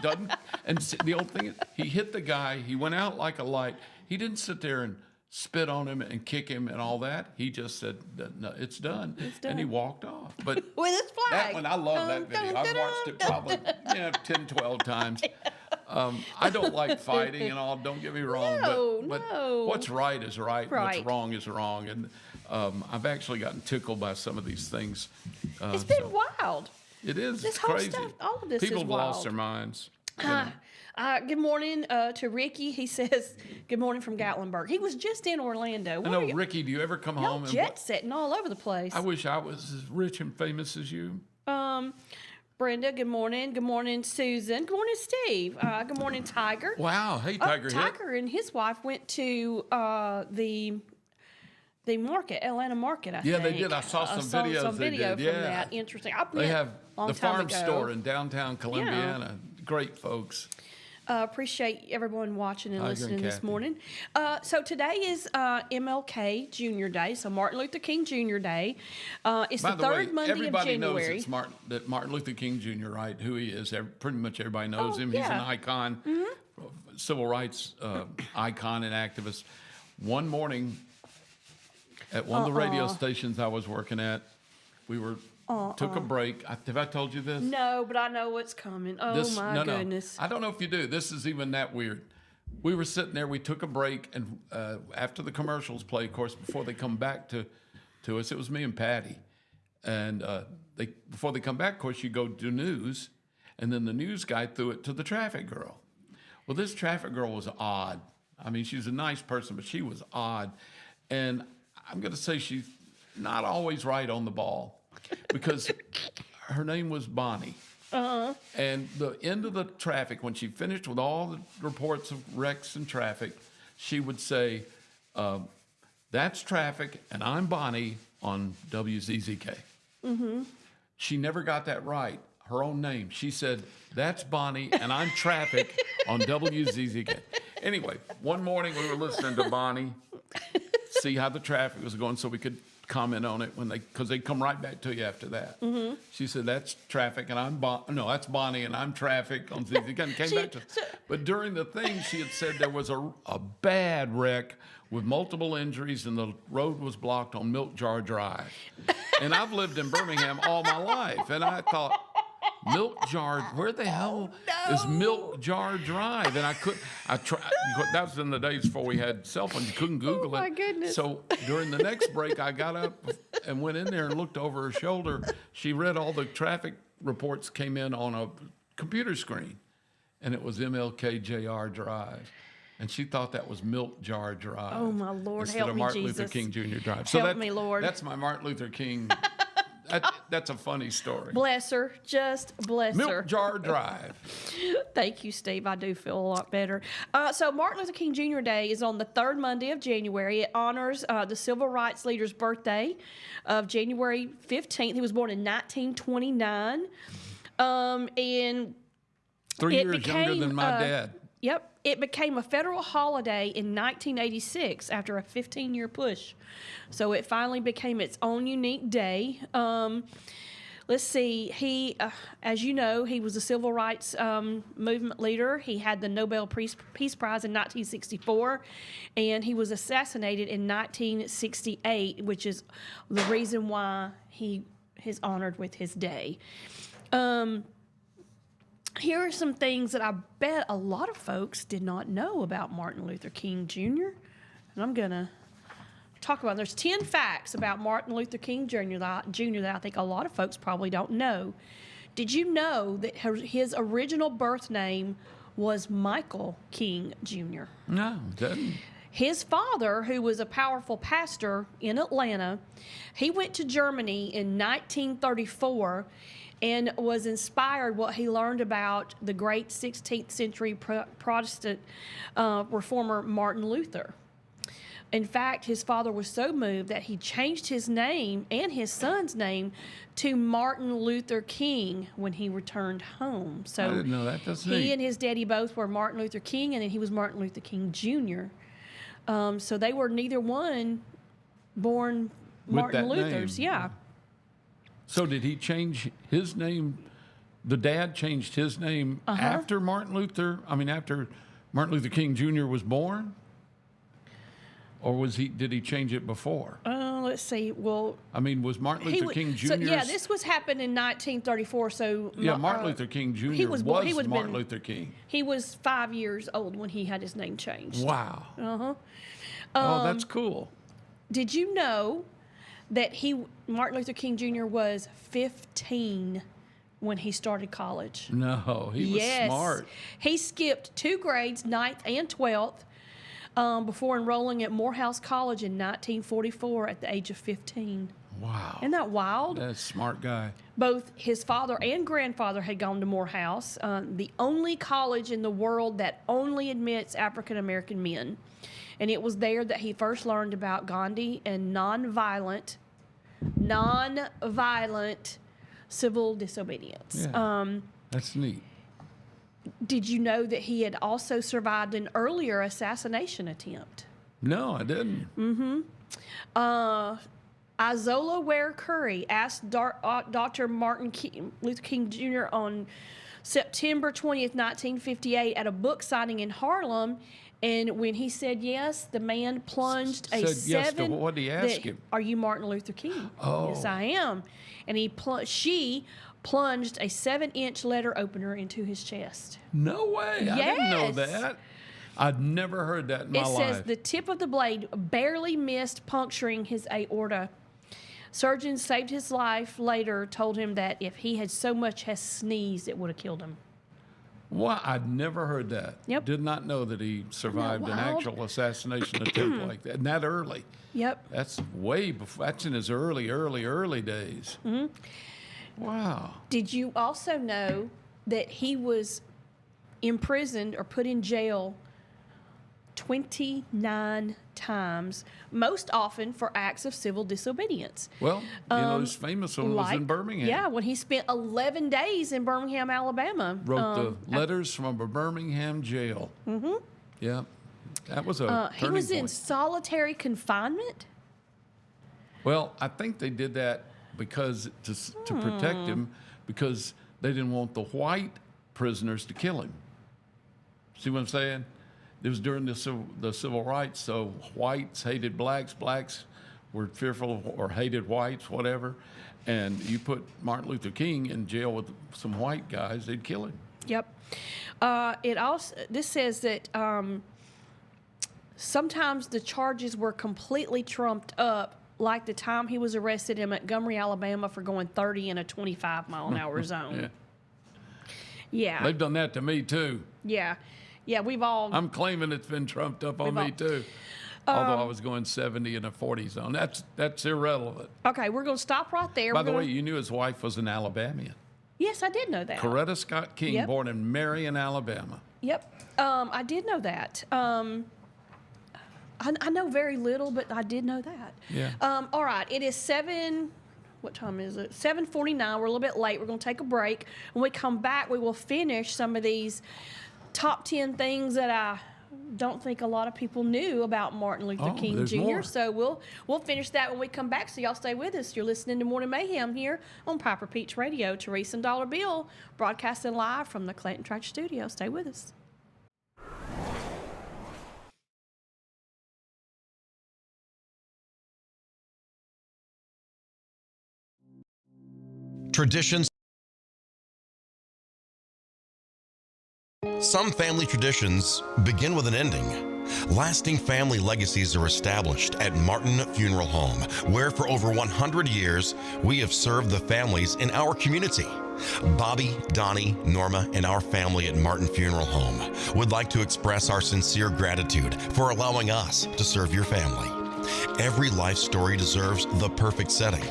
Doesn't. And the old thing is, he hit the guy. He went out like a light. He didn't sit there and spit on him and kick him and all that. He just said, no, it's done. And he walked off. But with his flag. That one, I love that video. I've watched it probably 10, 12 times. I don't like fighting and all, don't get me wrong. But what's right is right. What's wrong is wrong. And I've actually gotten tickled by some of these things. It's been wild. It is. This it's whole crazy. stuff, all of this People is have wild. lost their minds. Good morning to Ricky. He says, good morning from Gatlinburg. He was just in Orlando. I know, Ricky, do you ever come home? Jet setting all over the place. I wish I was as rich and famous as you. Brenda, good morning. Good morning, Susan. Good morning, Steve. Good morning, Tiger. Wow. Hey, Tiger. Tiger and his wife went to the market, Atlanta market, I think. Yeah, they did. I saw some videos. Some video from that. Interesting. They have the farm ago. store in downtown Columbiana. Great folks. Appreciate everyone watching and Tiger listening and this Kathy. morning. So today is MLK Jr. Day, so Martin Luther King Jr. Day. It's By the the third way, Monday of everybody knows January. it's Martin Luther King Jr., right? Who he is. Pretty much everybody knows him. yeah. He's an icon, civil rights icon and activist. One morning at one of the radio stations I was working at, we took a break. Have I told you this? No, but I know what's coming. Oh, my goodness. I don't know if you do. This is even that weird. We were sitting there. We took a break, and after the commercials play, of course, before they come back to us, it was me and Patty. And before they come back, of course, you go do news, and then the news guy threw it to the traffic girl. Well, this traffic girl was odd. I mean, she's a nice person, but she was odd. And I'm going to say she's not always right on the ball. Because her name was Bonnie. And the end of the traffic, when she finished with all the reports of wrecks and traffic, she would say, that's traffic, and I'm Bonnie on WZZK. She never got that right, her own name. She said, that's Bonnie, and I'm traffic on WZZK. Anyway, one morning we were listening to Bonnie, see how the traffic was going so we could comment on it because they come right back to you after that. Mm-hmm. She said, that's traffic, and that's Bonnie, and I'm traffic. She came back to but during the thing, she had said there was a bad wreck with multiple injuries, and the road was blocked on Milk Jar Drive. And I've lived in Birmingham all my life, and I thought, Milk Jar, where the hell is Milk Jar Drive? And I tried, that was in the days before we had cell phones. You couldn't Google it. Oh, my goodness. So during the next break, I got up and went in there and looked over her shoulder. She read all the traffic reports came in on a computer screen, and it was MLK JR Drive. And she thought that was Milk Jar Drive. Oh, my Lord, instead help of me, Martin Jesus. Luther King Jr. Drive. Help me, Lord. That's my Martin Luther King. That's a funny story. Bless her. Just bless her. Milk Jar Drive. Thank you, Steve. I do feel a lot better. So Martin Luther King Jr. Day is on the third Monday of January. It honors the civil rights leader's birthday of January 15th. He was born in 1929. And 3 years younger than my dad. Yep. It became a federal holiday in 1986 after a 15-year push. So it finally became its own unique day. Let's see. He, as you know, he was a civil rights movement leader. He had the Nobel Peace Prize in 1964, and he was assassinated in 1968, which is the reason why he is honored with his day. Here are some things that I bet a lot of folks did not know about Martin Luther King Jr., and I'm going to talk about. There's 10 facts about Martin Luther King Jr. that I think a lot of folks probably don't know. Did you know that his original birth name was Michael King Jr.? No, didn't. His father, who was a powerful pastor in Atlanta, he went to Germany in 1934 and was inspired what he learned about the great 16th century Protestant reformer Martin Luther. In fact, his father was so moved that he changed his name and his son's name to Martin Luther King when he returned home. So I didn't know that. That's neat. He and his daddy both were Martin Luther King, and then he was Martin Luther King Jr. So they were neither one born Martin Luthers. Name. Yeah. So did he change his name? The dad changed his name after Martin Luther? I mean, after Martin Luther King Jr. was born? Or did he change it before? Let's see. Well, I mean, was Martin Luther King Jr.? So, yeah, this was happened in 1934. So yeah, Martin Luther King Jr. was Martin Luther King. He was 5 years old when he had his name changed. Wow. Oh, that's cool. Did you know that Martin Luther King Jr. was 15 when he started college? No, he was smart. He skipped 2 grades, 9th and 12th, before enrolling at Morehouse College in 1944 at the age of 15. Wow. Isn't that wild? That's a smart guy. Both his father and grandfather had gone to Morehouse, the only college in the world that only admits African-American men. And it was there that he first learned about Gandhi and nonviolent civil disobedience. Yeah, that's neat. Did you know that he had also survived an earlier assassination attempt? No, I didn't. Izola Ware Curry asked Dr. Martin Luther King Jr. on September 20th, 1958 at a book signing in Harlem. And when he said yes, the man plunged a yes to what did he ask him? Are you Martin Luther King? Oh. Yes, I am. And she plunged a 7-inch letter opener into his chest. No way. Yes. I didn't know that. I'd never heard that in my life. It says the tip of the blade barely missed puncturing his aorta. Surgeons saved his life later, told him that if he had so much as sneezed, it would have killed him. What? I'd never heard that. Yep. Did not know that he survived an actual assassination attempt like that, and that early. Yep. That's way before. That's in his early days. Mm-hmm. Wow. Did you also know that he was imprisoned or put in jail 29 times, most often for acts of civil disobedience? Well, his famous one was in Birmingham. Yeah, when he spent 11 days in Birmingham, Alabama. Wrote the letters from a Birmingham jail. Mm-hmm. Yeah, that was a he was turning in point. solitary confinement Well, I think they did that because to protect him, because they didn't want the white prisoners to kill him. See what I'm saying? It was during the civil rights, so whites hated blacks, blacks were fearful of, or hated whites, whatever. And you put Martin Luther King in jail with some white guys, they'd kill him. Yep. This says that sometimes the charges were completely trumped up, like the time he was arrested in Montgomery, Alabama, for going 30 in a 25-mile-an-hour zone. Yeah. They've done that to me too. Yeah. Yeah, we've all. I'm claiming it's been trumped up on me too. Although I was going 70 in a 40 zone. That's irrelevant. Okay, we're going to stop right there. By the way, you knew his wife was an Alabamian. Yes, I did know that. Coretta Scott King, born in Marion, Alabama. Yep. I did know that. I know very little, but I did know that. Yeah. All right, it is 7. What time is it? 7:49. We're a little bit late. We're going to take a break. When we come back, we will finish some of these top 10 things that I don't think a lot of people knew about Martin Luther King Jr. More. So we'll finish that when we come back. So y'all stay with us. You're listening to Morning Mayhem here on Piper Peach Radio. Teresa and Dollar Bill broadcasting live from the Clayton Tractor Studio. Stay with us. Traditions. Some family traditions begin with an ending. Lasting family legacies are established at Martin Funeral Home, where for over 100 years, we have served the families in our community. Bobby, Donnie, Norma, and our family at Martin Funeral Home would like to express our sincere gratitude for allowing us to serve your family. Every life story deserves the perfect setting.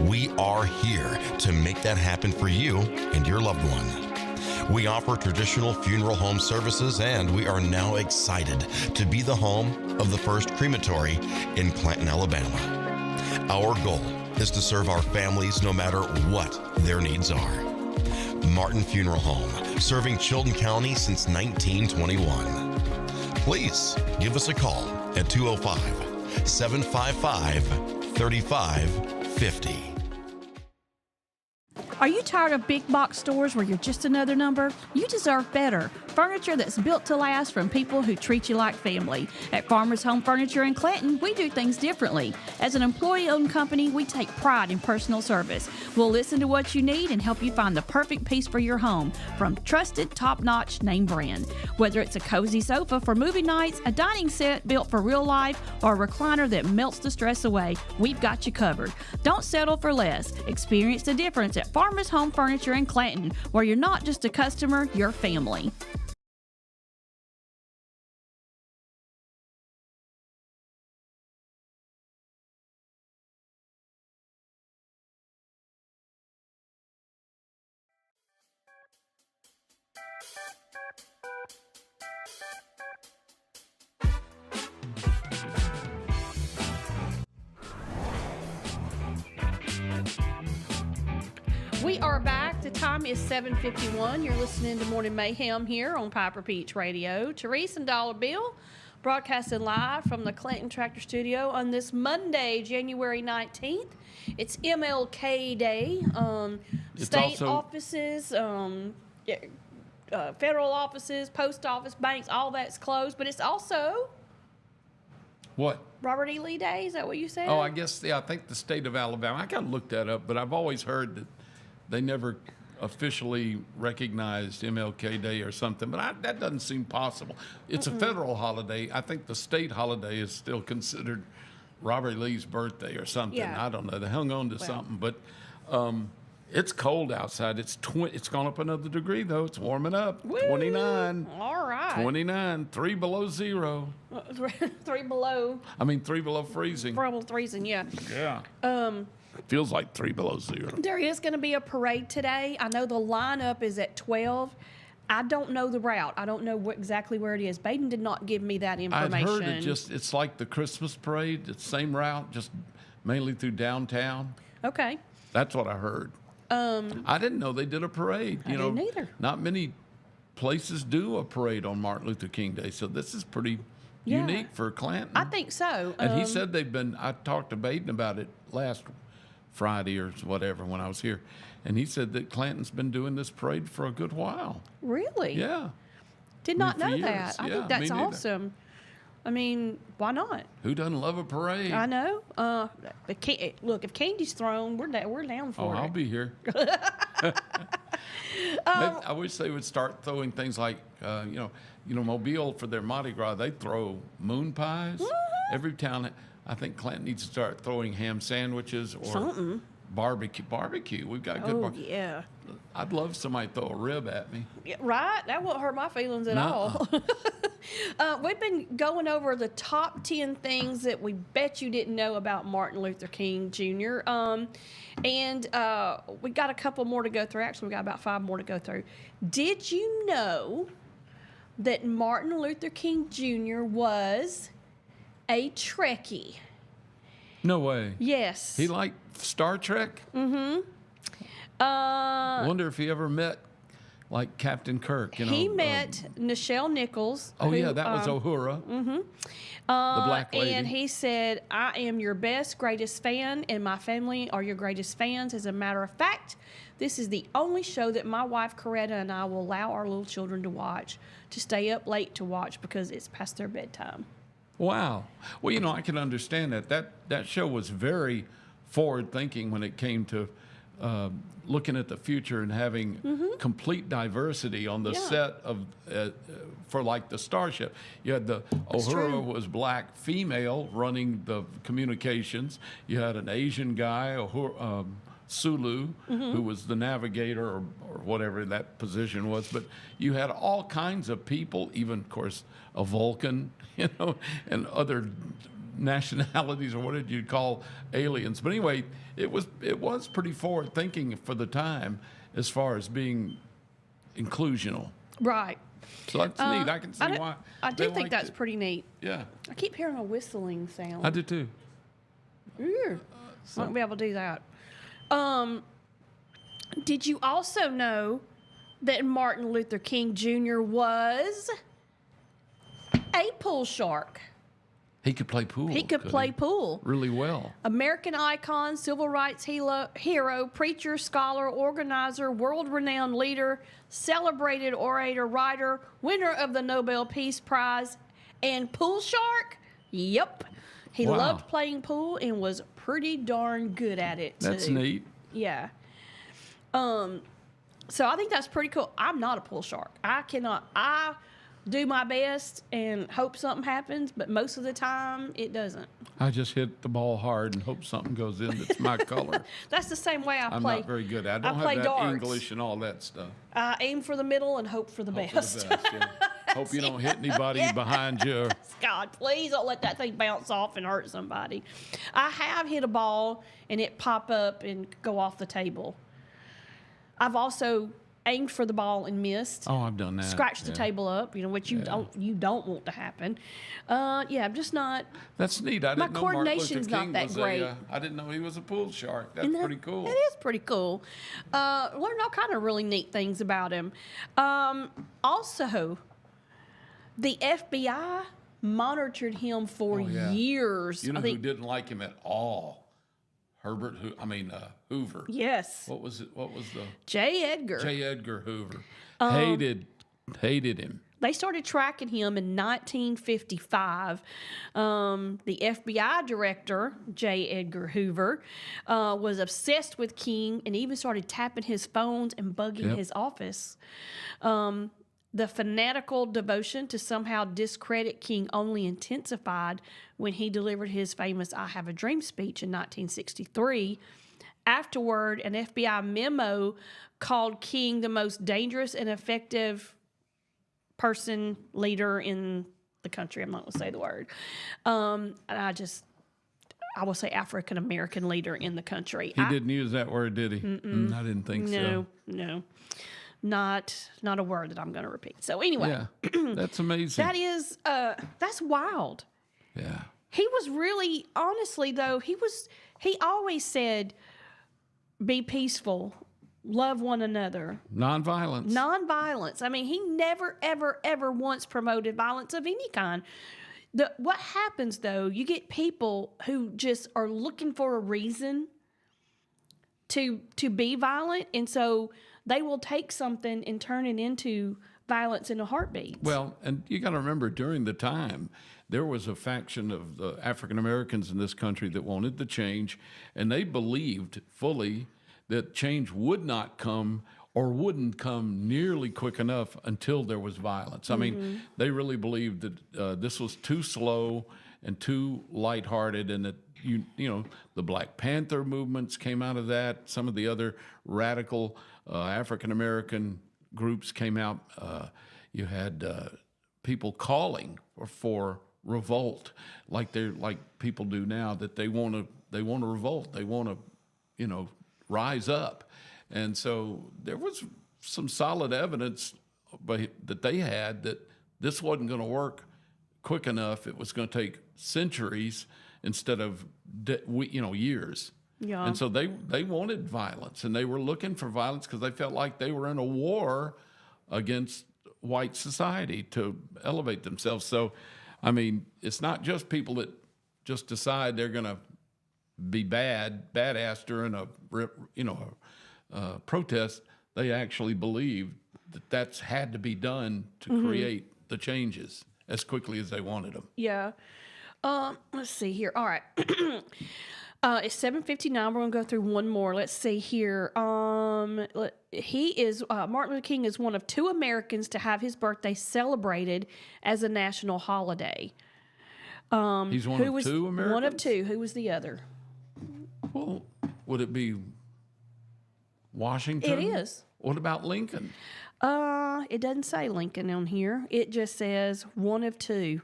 We are here to make that happen for you and your loved one. We offer traditional funeral home services, and we are now excited to be the home of the first crematory in Clanton, Alabama. Our goal is to serve our families no matter what their needs are. Martin Funeral Home, serving Chilton County since 1921. Please give us a call at 205-755-3550. Are you tired of big box stores where you're just another number? You deserve better. Furniture that's built to last from people who treat you like family. At Farmers Home Furniture in Clanton, we do things differently. As an employee-owned company, we take pride in personal service. We'll listen to what you need and help you find the perfect piece for your home from trusted, top-notch name brand. Whether it's a cozy sofa for movie nights, a dining set built for real life, or a recliner that melts the stress away, we've got you covered. Don't settle for less. Experience the difference at Farmers Home Furniture in Clanton, where you're not just a customer, you're family. We are back. The time is 7:51. You're listening to Morning Mayhem here on Piper Peach Radio. Teresa and Dollar Bill broadcasting live from the Clayton Tractor Studio on this Monday, January 19th. It's MLK Day. State offices, federal offices, post office, banks, all that's closed. But it's also What? Robert E. Lee Day. Is that what you said? Oh, I guess, I think the state of Alabama. I got to look that up, but I've always heard that they never officially recognized MLK Day or something, but that doesn't seem possible. It's a federal holiday. I think the state holiday is still considered Robert Lee's birthday or something. Yeah. I don't know. They hung on to something, but it's cold outside. It's gone up another degree, though. It's warming up. Woo! 29. All right. 29. 3 below zero. 3 below. I mean, 3 below freezing. Probably freezing, yeah. Yeah. Feels like 3 below zero. There is going to be a parade today. I know the lineup is at 12. I don't know the route. I don't know exactly where it is. Baden did not give me that information. I've heard it's like the Christmas parade. It's the same route, just mainly through downtown. Okay. That's what I heard. I didn't know they did a parade. I didn't either. Not many places do a parade on Martin Luther King Day, so this is pretty Yeah. unique for Clanton. I think so. And he said I talked to Baden about it last Friday or whatever when I was here. And he said that Clanton's been doing this parade for a good while. Really? Yeah. Did not for know years. that. I Yeah, think that's me neither. awesome. I mean, why not? Who doesn't love a parade? I know. Look, if candy's thrown, we're down for it. I'll be here. I wish they would start throwing things like, Mobile for their Mardi Gras, they throw moon pies. Mm-hmm. Every town, I think Clanton needs to start throwing ham sandwiches or Something. barbecue. We've got good Oh, barbecue. yeah. I'd love somebody to throw a rib at me. Yeah, right? That won't hurt my feelings at Nuh-uh. all. We've been going over the top 10 things that we bet you didn't know about Martin Luther King Jr. And we got a couple more to go through. Actually, we got about 5 more to go through. Did you know that Martin Luther King Jr. was a Trekkie? No way. Yes. He liked Star Trek? I wonder if he ever met, like, Captain Kirk. He met Nichelle Nichols. Oh, who, yeah, that was Uhura. The black lady. And he said, I am your best, greatest fan, and my family are your greatest fans. As a matter of fact, this is the only show that my wife, Coretta, and I will allow our little children to watch, to stay up late to watch because it's past their bedtime. Wow. Well, I can understand that. That show was very forward-thinking when it came to looking at the future and having complete diversity on the set of for like the Starship. You had the Uhura was black female running the communications. You had an Asian guy, Sulu, who was the navigator or whatever that position was. But you had all kinds of people, even of course a Vulcan, and other nationalities, or what did you call aliens? But anyway, it was pretty forward thinking for the time as far as being inclusional. Right. So that's neat. I can see why. I do they think liked that's it. pretty neat. Yeah, I keep hearing a whistling sound. I do too. Won't be able to do that. Did you also know that Martin Luther King Jr. was a pool shark? He could play pool. He could play pool. really well. American icon, civil rights hero, preacher, scholar, organizer, world-renowned leader, celebrated orator, writer, winner of the Nobel Peace Prize, and pool shark? Yep. He Wow. loved playing pool and was pretty darn good at it, too. That's neat. Yeah. So I think that's pretty cool. I'm not a pool shark. I do my best and hope something happens, but most of the time it doesn't. I just hit the ball hard and hope something goes in that's my color. That's the same way I I'm play. not very good at it. I don't play have that darts. English and all that stuff. I aim for the middle and hope for the Hope for best. the best, yeah. Hope you don't hit anybody behind you. God, please don't let that thing bounce off and hurt somebody. I have hit a ball and it pop up and go off the table. I've also aimed for the ball and missed. Oh, I've done that. Scratched the yeah. table up, which you don't want to happen. I'm just not. That's neat. I My didn't know Martin Luther coordination's not King that was great. I didn't know he was a pool shark. That's Isn't that- pretty cool. It is pretty cool. Learned all kind of really neat things about him. Also, the FBI monitored him for Oh, yeah. years. You know I who think. didn't like him at all? Hoover. Yes. What was it? What was the J. Edgar. J. Edgar Hoover? Hated him. They started tracking him in 1955. The FBI director, J. Edgar Hoover, was obsessed with King and even started tapping his phones and bugging his office. The fanatical devotion to somehow discredit King only intensified when he delivered his famous I Have a Dream speech in 1963. Afterward, an FBI memo called King the most dangerous and effective leader in the country. I'm not going to say the word. And I will say African American leader in the country. He didn't use that word, did he? I didn't think so. No. Not a word that I'm going to repeat. So anyway, Yeah, that's amazing. that's wild. Yeah. He was really, honestly though, he always said, be peaceful, love one another. Nonviolence. Nonviolence. I mean, he never, ever, ever once promoted violence of any kind. What happens though, you get people who just are looking for a reason to be violent, and so they will take something and turn it into violence in a heartbeat. Well, and you got to remember, during the time, there was a faction of the African Americans in this country that wanted the change, and they believed fully that change would not come or wouldn't come nearly quick enough until there was violence. I mean, they really believed that this was too slow and too lighthearted, and that you know the Black Panther movements came out of that. Some of the other radical African American groups came out. You had people calling for revolt, like people do now. That they want to revolt. They want to rise up. And so there was some solid evidence that they had that this wasn't going to work quick enough. It was going to take centuries instead of years. Yeah. And so they wanted violence, and they were looking for violence because they felt like they were in a war against white society to elevate themselves. So, I mean, it's not just people that just decide they're going to be badass during a protest. They actually believe that that's had to be done to create the changes as quickly as they wanted them. Yeah. Let's see here. All right. It's 7:59. We're gonna go through one more. Let's see here. He is Martin Luther King is one of 2 Americans to have his birthday celebrated as a national holiday. He's one of 2 Americans? One of 2. Who was the other? Well, would it be Washington? It is. What about Lincoln? It doesn't say Lincoln on here. It just says one of 2.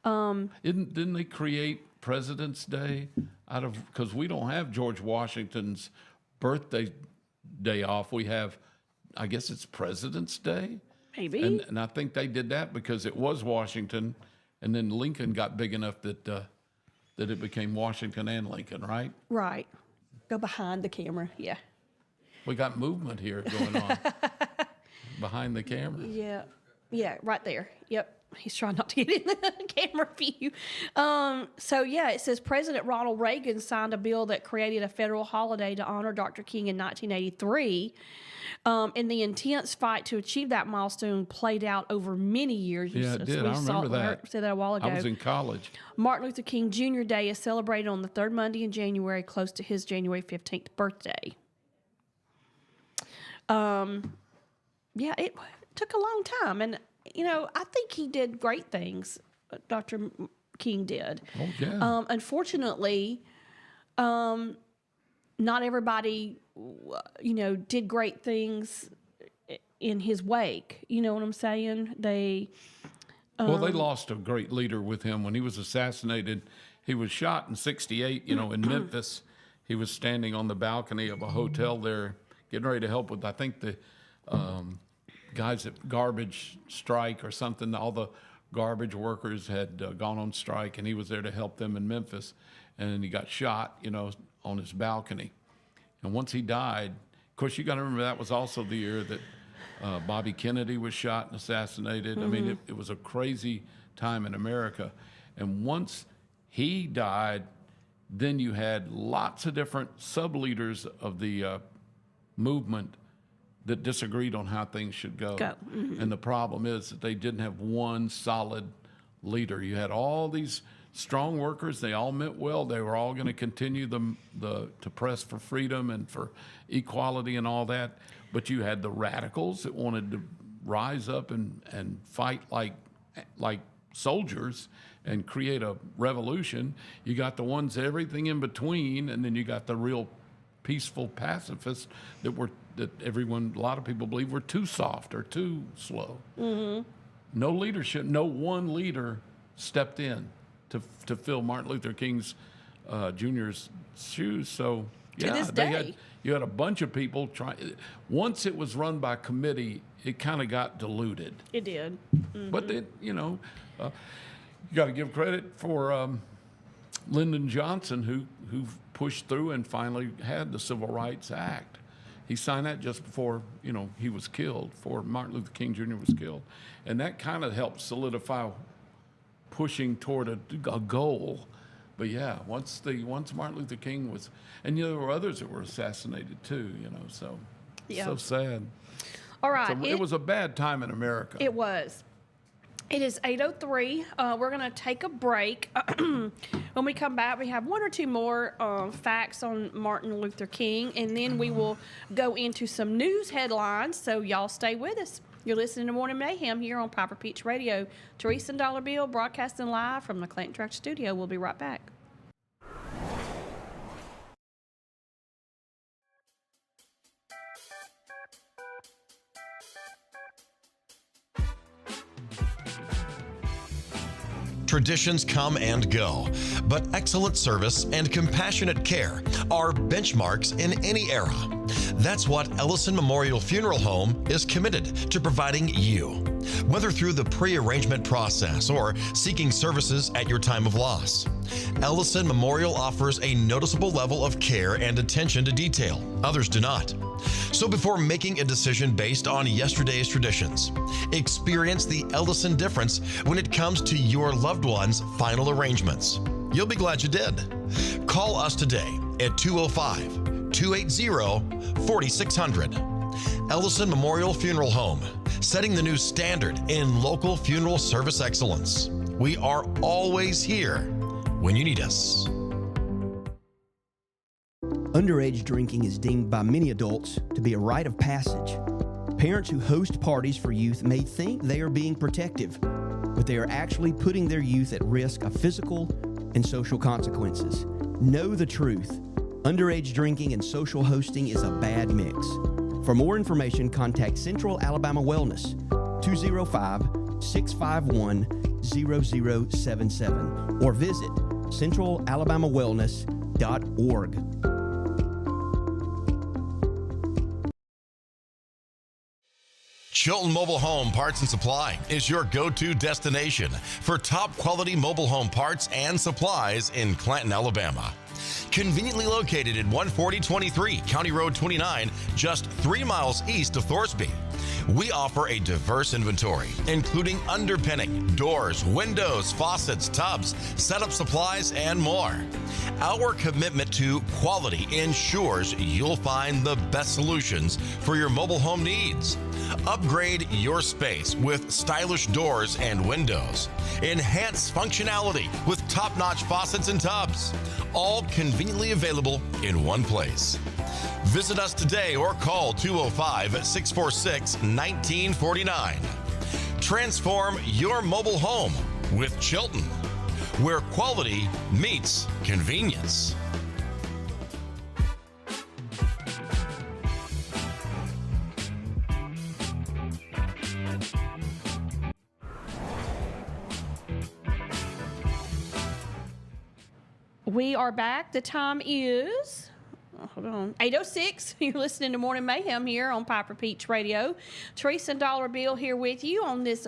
Didn't they create President's Day because we don't have George Washington's birthday day off. We have, I guess it's President's Day. Maybe. And I think they did that because it was Washington, and then Lincoln got big enough that it became Washington and Lincoln, right? Right. Go behind the camera. Yeah. We got movement here going on behind the camera. Yeah. Yeah, right there. Yep. He's trying not to get in the camera view. So, yeah, it says President Ronald Reagan signed a bill that created a federal holiday to honor Dr. King in 1983. And the intense fight to achieve that milestone played out over many years. Yeah, it did. I remember that. Said that a while ago. I was in college. Martin Luther King Jr. Day is celebrated on the 3rd Monday in January, close to his January 15th birthday. Yeah, it took a long time. And, I think he did great things. Dr. King did. Oh, yeah. Unfortunately, not everybody, did great things in his wake. You know what I'm saying? They lost a great leader with him when he was assassinated. He was shot in '68, in Memphis. He was standing on the balcony of a hotel there, getting ready to help with, I think, the guys at garbage strike or something. All the garbage workers had gone on strike, and he was there to help them in Memphis. And he got shot, on his balcony. And once he died, of course, you got to remember that was also the year that Bobby Kennedy was shot and assassinated. I mean, it was a crazy time in America. And once he died, then you had lots of different sub-leaders of the movement that disagreed on how things should go. And the problem is that they didn't have one solid leader. You had all these strong workers. They all meant well. They were all going to continue to press for freedom and for equality and all that. But you had the radicals that wanted to rise up and fight like soldiers and create a revolution. You got the ones, everything in between, and then you got the real peaceful pacifists that a lot of people believe were too soft or too slow. No leadership, no one leader stepped in to fill Martin Luther King's Jr.'s shoes. So to this day. You had a bunch of people trying. Once it was run by committee, it kind of got diluted. It did. But then, you got to give credit for Lyndon Johnson, who pushed through and finally had the Civil Rights Act. He signed that just before, he was killed, before Martin Luther King Jr. was killed. And that kind of helped solidify pushing toward a goal. But yeah, once Martin Luther King was, and there were others that were assassinated too, so so sad. All right. So it was a bad time in America. It was. It is 8:03. We're going to take a break. When we come back, we have one or two more facts on Martin Luther King, and then we will go into some news headlines. So y'all stay with us. You're listening to Morning Mayhem here on Piper Peach Radio. Teresa and Dollar Bill broadcasting live from the Clayton Tractor Studio. We'll be right back. Traditions come and go, but excellent service and compassionate care are benchmarks in any era. That's what Ellison Memorial Funeral Home is committed to providing you, whether through the pre-arrangement process or seeking services at your time of loss. Ellison Memorial offers a noticeable level of care and attention to detail. Others do not. So before making a decision based on yesterday's traditions, experience the Ellison difference when it comes to your loved one's final arrangements. You'll be glad you did. Call us today at 205-280-4600. Ellison Memorial Funeral Home, setting the new standard in local funeral service excellence. We are always here when you need us. Underage drinking is deemed by many adults to be a rite of passage. Parents who host parties for youth may think they are being protective, but they are actually putting their youth at risk of physical and social consequences. Know the truth. Underage drinking and social hosting is a bad mix. For more information, contact Central Alabama Wellness, 205-651-0077, or visit centralalabamawellness.org. Chilton Mobile Home Parts and Supply is your go-to destination for top quality mobile home parts and supplies in Clanton, Alabama. Conveniently located at 14023 County Road 29, just 3 miles east of Thorsby. We offer a diverse inventory, including underpinning, doors, windows, faucets, tubs, setup supplies, and more. Our commitment to quality ensures you'll find the best solutions for your mobile home needs. Upgrade your space with stylish doors and windows. Enhance functionality with top-notch faucets and tubs. All conveniently available in one place. Visit us today or call 205-646-1949. Transform your mobile home with Chilton, where quality meets convenience. We are back. The time is, hold on, 8:06. You're listening to Morning Mayhem here on Piper Peach Radio. Teresa and Dollar Bill here with you on this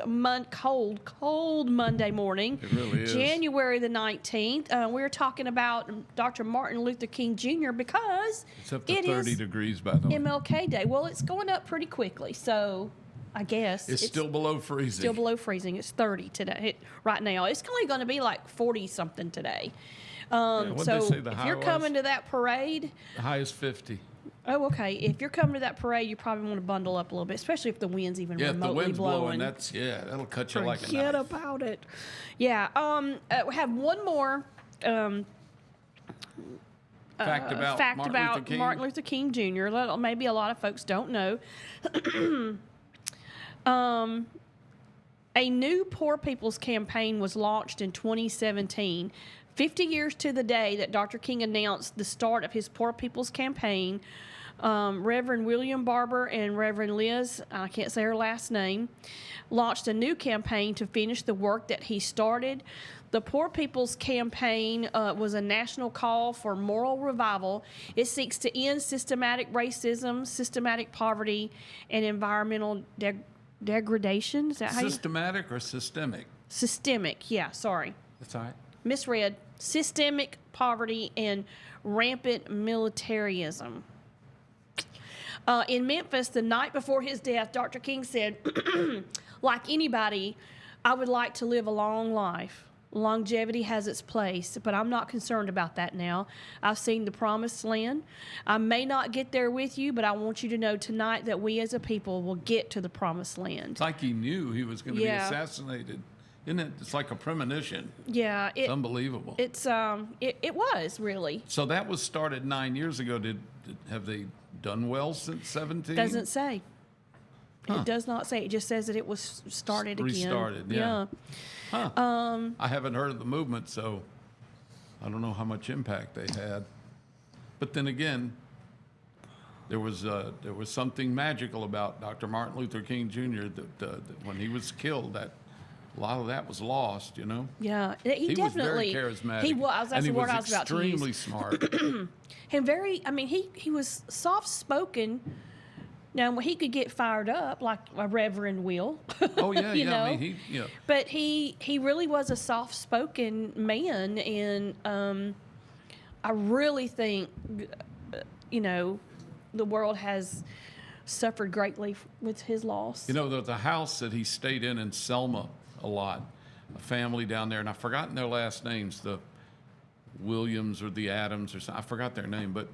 cold Monday morning. It really is. January the 19th. We're talking about Dr. Martin Luther King Jr. because It's up to it 30 is degrees, by the way. MLK Day. Well, it's going up pretty quickly, so I guess It's still below freezing. Still below freezing. It's 30 today, right now. It's only going to be like 40-something today. what'd So they say the if high you're was? coming to that parade, The high is 50. oh, okay. If you're coming to that parade, you probably want to bundle up a little bit, especially if the wind's even Yeah, if the remotely wind's blowing. that'll cut you like a Forget knife. about it. Yeah. We have one more Fact about Martin Luther King Jr. Maybe a lot of folks don't know. A new Poor People's Campaign was launched in 2017. 50 years to the day that Dr. King announced the start of his Poor People's Campaign, Reverend William Barber and Reverend Liz, I can't say her last name, launched a new campaign to finish the work that he started. The Poor People's Campaign was a national call for moral revival. It seeks to end systematic racism, systematic poverty, and environmental degradation. Is that how Systematic or systemic? Systemic, yeah, sorry. That's all right. Misread. Systemic poverty and rampant militarism. In Memphis, the night before his death, Dr. King said, like anybody, I would like to live a long life. longevity has its place, but I'm not concerned about that now. I've seen the promised land. I may not get there with you, but I want you to know tonight that we as a people will get to the promised land. It's like he knew he was going to be assassinated. Isn't it? It's like a premonition. Yeah. It's unbelievable. It was really. So that was started 9 years ago. Have they done well since 17? Doesn't say. It does not say. It just says that it was started again. Restarted, yeah. Huh. I haven't heard of the movement, so I don't know how much impact they had. But then again, there was something magical about Dr. Martin Luther King Jr. that when he was killed, that a lot of that was lost, you know. Yeah, he was definitely. very charismatic. He was. That's the word I was about to use. Extremely smart. And very. I mean, he was soft spoken. Now he could get fired up like a Reverend will. Oh yeah, you know? I mean, But he really was a soft spoken man, and I really think the world has suffered greatly with his loss. You know, the house that he stayed in Selma a lot, a family down there, and I've forgotten their last names, the Williams or the Adams or something. I forgot their name, but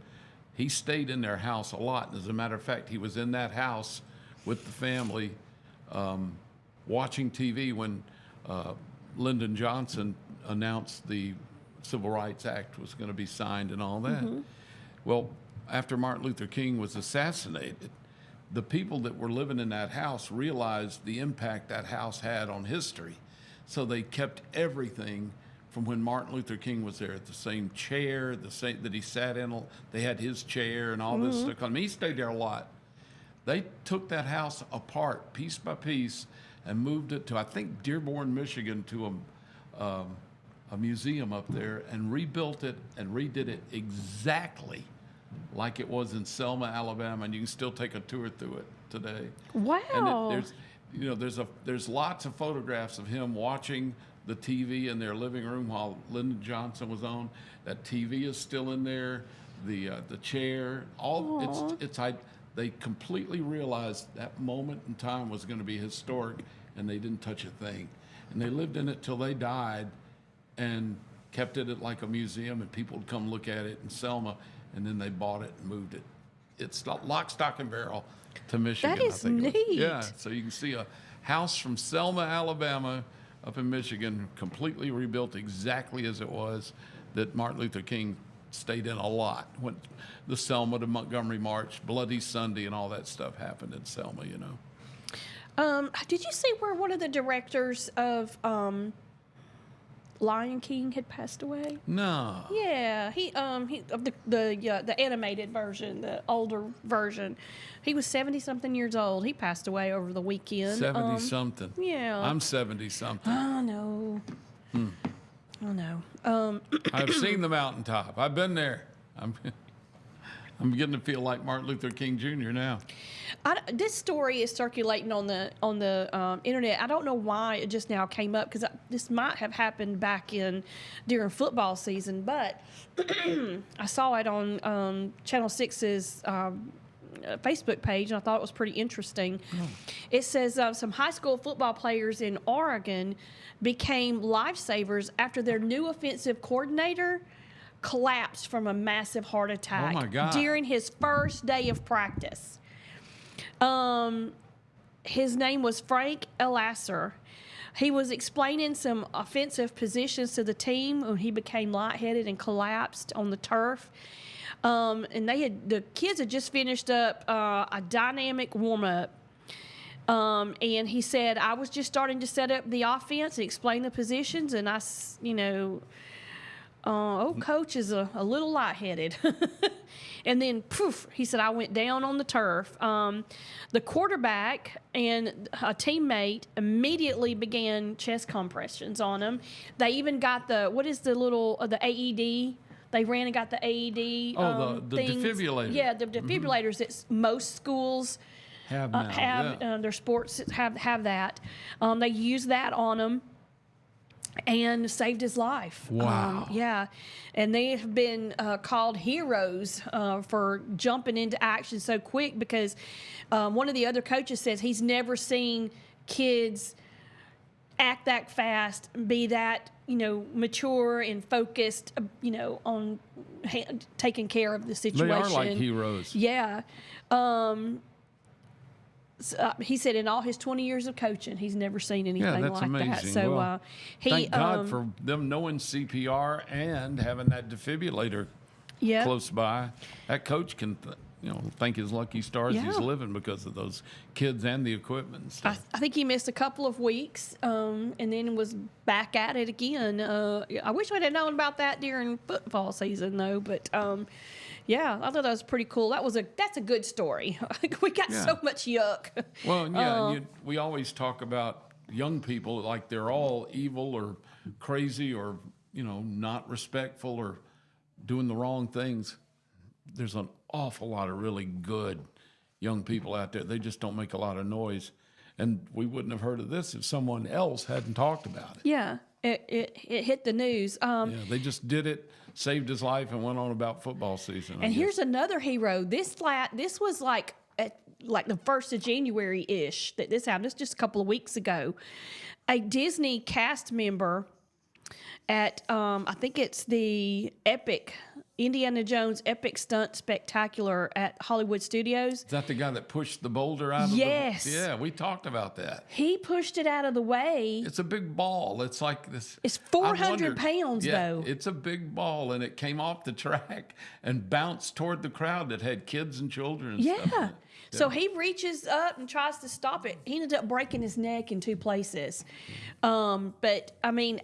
he stayed in their house a lot. And as a matter of fact, he was in that house with the family watching TV when Lyndon Johnson announced the Civil Rights Act was going to be signed and all that. Mm-hmm. Well, after Martin Luther King was assassinated, the people that were living in that house realized the impact that house had on history. So they kept everything from when Martin Luther King was there, the same chair, the same that he sat in. They had his chair and all this stuff. I mean, he stayed there a lot. They took that house apart piece by piece and moved it to, I think, Dearborn, Michigan, to a museum up there, and rebuilt it and redid it exactly like it was in Selma, Alabama, and you can still take a tour through it today. Wow! And there's lots of photographs of him watching the TV in their living room while Lyndon Johnson was on. That TV is still in there. The chair, they completely realized that moment in time was going to be historic, and they didn't touch a thing. And they lived in it till they died, and kept it at like a museum, and people would come look at it in Selma, and then they bought it and moved it. It's lock, stock, and barrel to Michigan. That is neat. Yeah, so you can see a house from Selma, Alabama, up in Michigan, completely rebuilt exactly as it was, that Martin Luther King stayed in a lot. When the Selma to Montgomery March, Bloody Sunday, and all that stuff happened in Selma, you know. Did you see where one of the directors of Lion King had passed away? No. Yeah, he of the animated version, the older version. He was 70-something years old. He passed away over the weekend. 70-something. Yeah. I'm 70-something. Oh no. Oh no. I've seen the mountaintop. I've been there. I'm beginning to feel like Martin Luther King Jr. now. This story is circulating on the internet. I don't know why it just now came up, because this might have happened back during football season, but I saw it on Channel 6's Facebook page, and I thought it was pretty interesting. It says some high school football players in Oregon became lifesavers after their new offensive coordinator collapsed from a massive heart attack during his first day of practice. His name was Frank Elasser. He was explaining some offensive positions to the team when he became lightheaded and collapsed on the turf. And the kids had just finished up a dynamic warm-up. And he said, I was just starting to set up the offense and explain the positions, and old coach is a little lightheaded. And then, poof, he said, I went down on the turf. The quarterback and a teammate immediately began chest compressions on him. They even got the AED? They ran and got the AED. The defibrillator. Yeah, the defibrillators that most schools have now. Their sports have that. They used that on him and saved his life. Wow. Yeah. And they have been called heroes for jumping into action so quick, because one of the other coaches says he's never seen kids act that fast, be that, mature and focused, on taking care of the situation. They are like heroes. Yeah. He said in all his 20 years of coaching, he's never seen anything that's like amazing. that. So Well, he thank God for them knowing CPR and having that defibrillator close by. That coach can, thank his lucky stars he's living because of those kids and the equipment and stuff. I think he missed a couple of weeks and then was back at it again. I wish we'd have known about that during football season, though. But yeah, I thought that was pretty cool. That's a good story. We got so much yuck. Well, yeah, and we always talk about young people like they're all evil or crazy or not respectful or doing the wrong things. There's an awful lot of really good young people out there. They just don't make a lot of noise, and we wouldn't have heard of this if someone else hadn't talked about it. Yeah, it hit the news. They just did it, saved his life, and went on about football season. And here's another hero. This was like at the 1st of January ish that this happened. This just a couple of weeks ago. A Disney cast member at I think it's the Indiana Jones Epic Stunt Spectacular at Hollywood Studios. Is that the guy that pushed the boulder out of Yes. Yeah, we talked about that. He pushed it out of the way. It's a big ball. It's like this. It's 400 pounds, though. It's a big ball, and it came off the track and bounced toward the crowd that had kids and children and stuff. Yeah. So he reaches up and tries to stop it. He ended up breaking his neck in 2 places. But, I mean,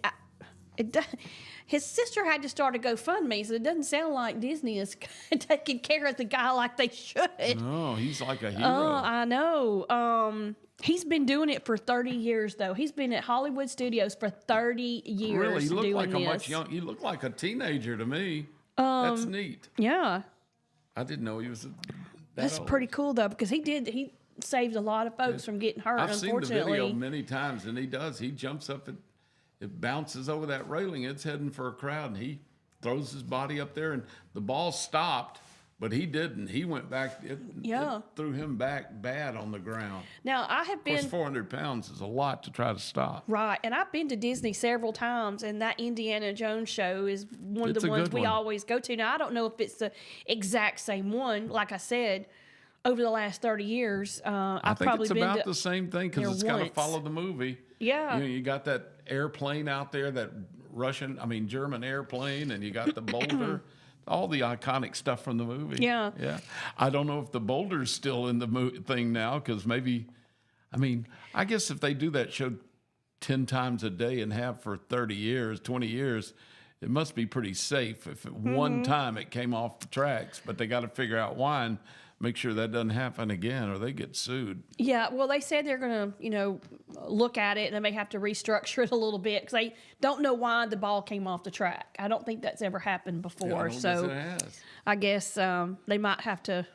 his sister had to start a GoFundMe, so it doesn't sound like Disney is taking care of the guy like they should. No, he's like a hero. Oh, I know. He's been doing it for 30 years, though. He's been at Hollywood Studios for 30 years. Really, you look doing like this. a much young. You look like a teenager to me. That's neat. Yeah. I didn't know he was. That's old. pretty cool, though, because he saved a lot of folks from getting hurt. I've seen the Unfortunately, video many times, and he does. He jumps up and it bounces over that railing. It's heading for a crowd, and he throws his body up there, and the ball stopped, but he didn't. He went back. It threw him back bad on the ground. Now, I have Of course, been 400 pounds is a lot to try to stop. right, and I've been to Disney several times, and that Indiana Jones show is one of It's the a ones good we one. always go to. Now, I don't know if it's the exact same one. Like I said, over the last 30 years, I I've think probably it's been about to the same thing there because it's got to once. follow the movie. Yeah. You got that airplane out there, that German airplane, and you got the boulder, all the iconic stuff from the movie. Yeah. Yeah. I don't know if the boulder's still in the thing now because maybe, I guess if they do that show 10 times a day and have for 30 years, 20 years, it must be pretty safe if at one time it came off the tracks, but they got to figure out why and make sure that doesn't happen again or they get sued. Yeah, well, they said they're going to, look at it and they may have to restructure it a little bit because they don't know why the ball came off the track. I don't think that's ever happened before. Yeah, I don't So guess it has. I guess they might have to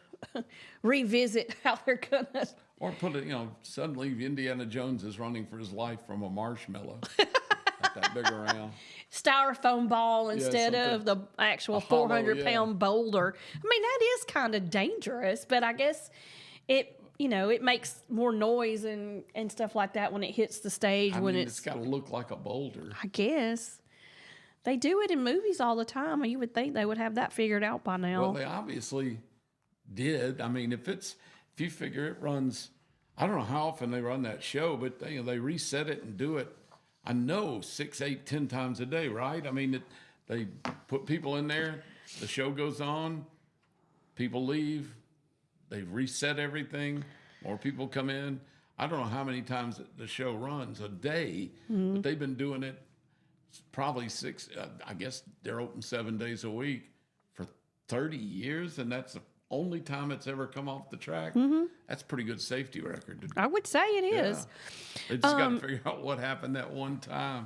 revisit how they're going to. Or put it, suddenly Indiana Jones is running for his life from a marshmallow. Not that big around. Styrofoam ball instead something- of the actual hollow, 400-pound boulder. That is kind of dangerous, but I guess it makes more noise and stuff like that when it hits the stage. It's got to look like a boulder. I guess they do it in movies all the time. You would think they would have that figured out by now. Well, they obviously did. If you figure it runs, I don't know how often they run that show, but they reset it and do it. I know 6, 8, 10 times a day, right? They put people in there, the show goes on, people leave, they reset everything, more people come in. I don't know how many times the show runs a day, but they've been doing it probably 6, I guess they're open 7 days a week for 30 years, and that's the only time it's ever come off the track. That's a pretty good safety record. I would say it is. They just got to figure out what happened that one time.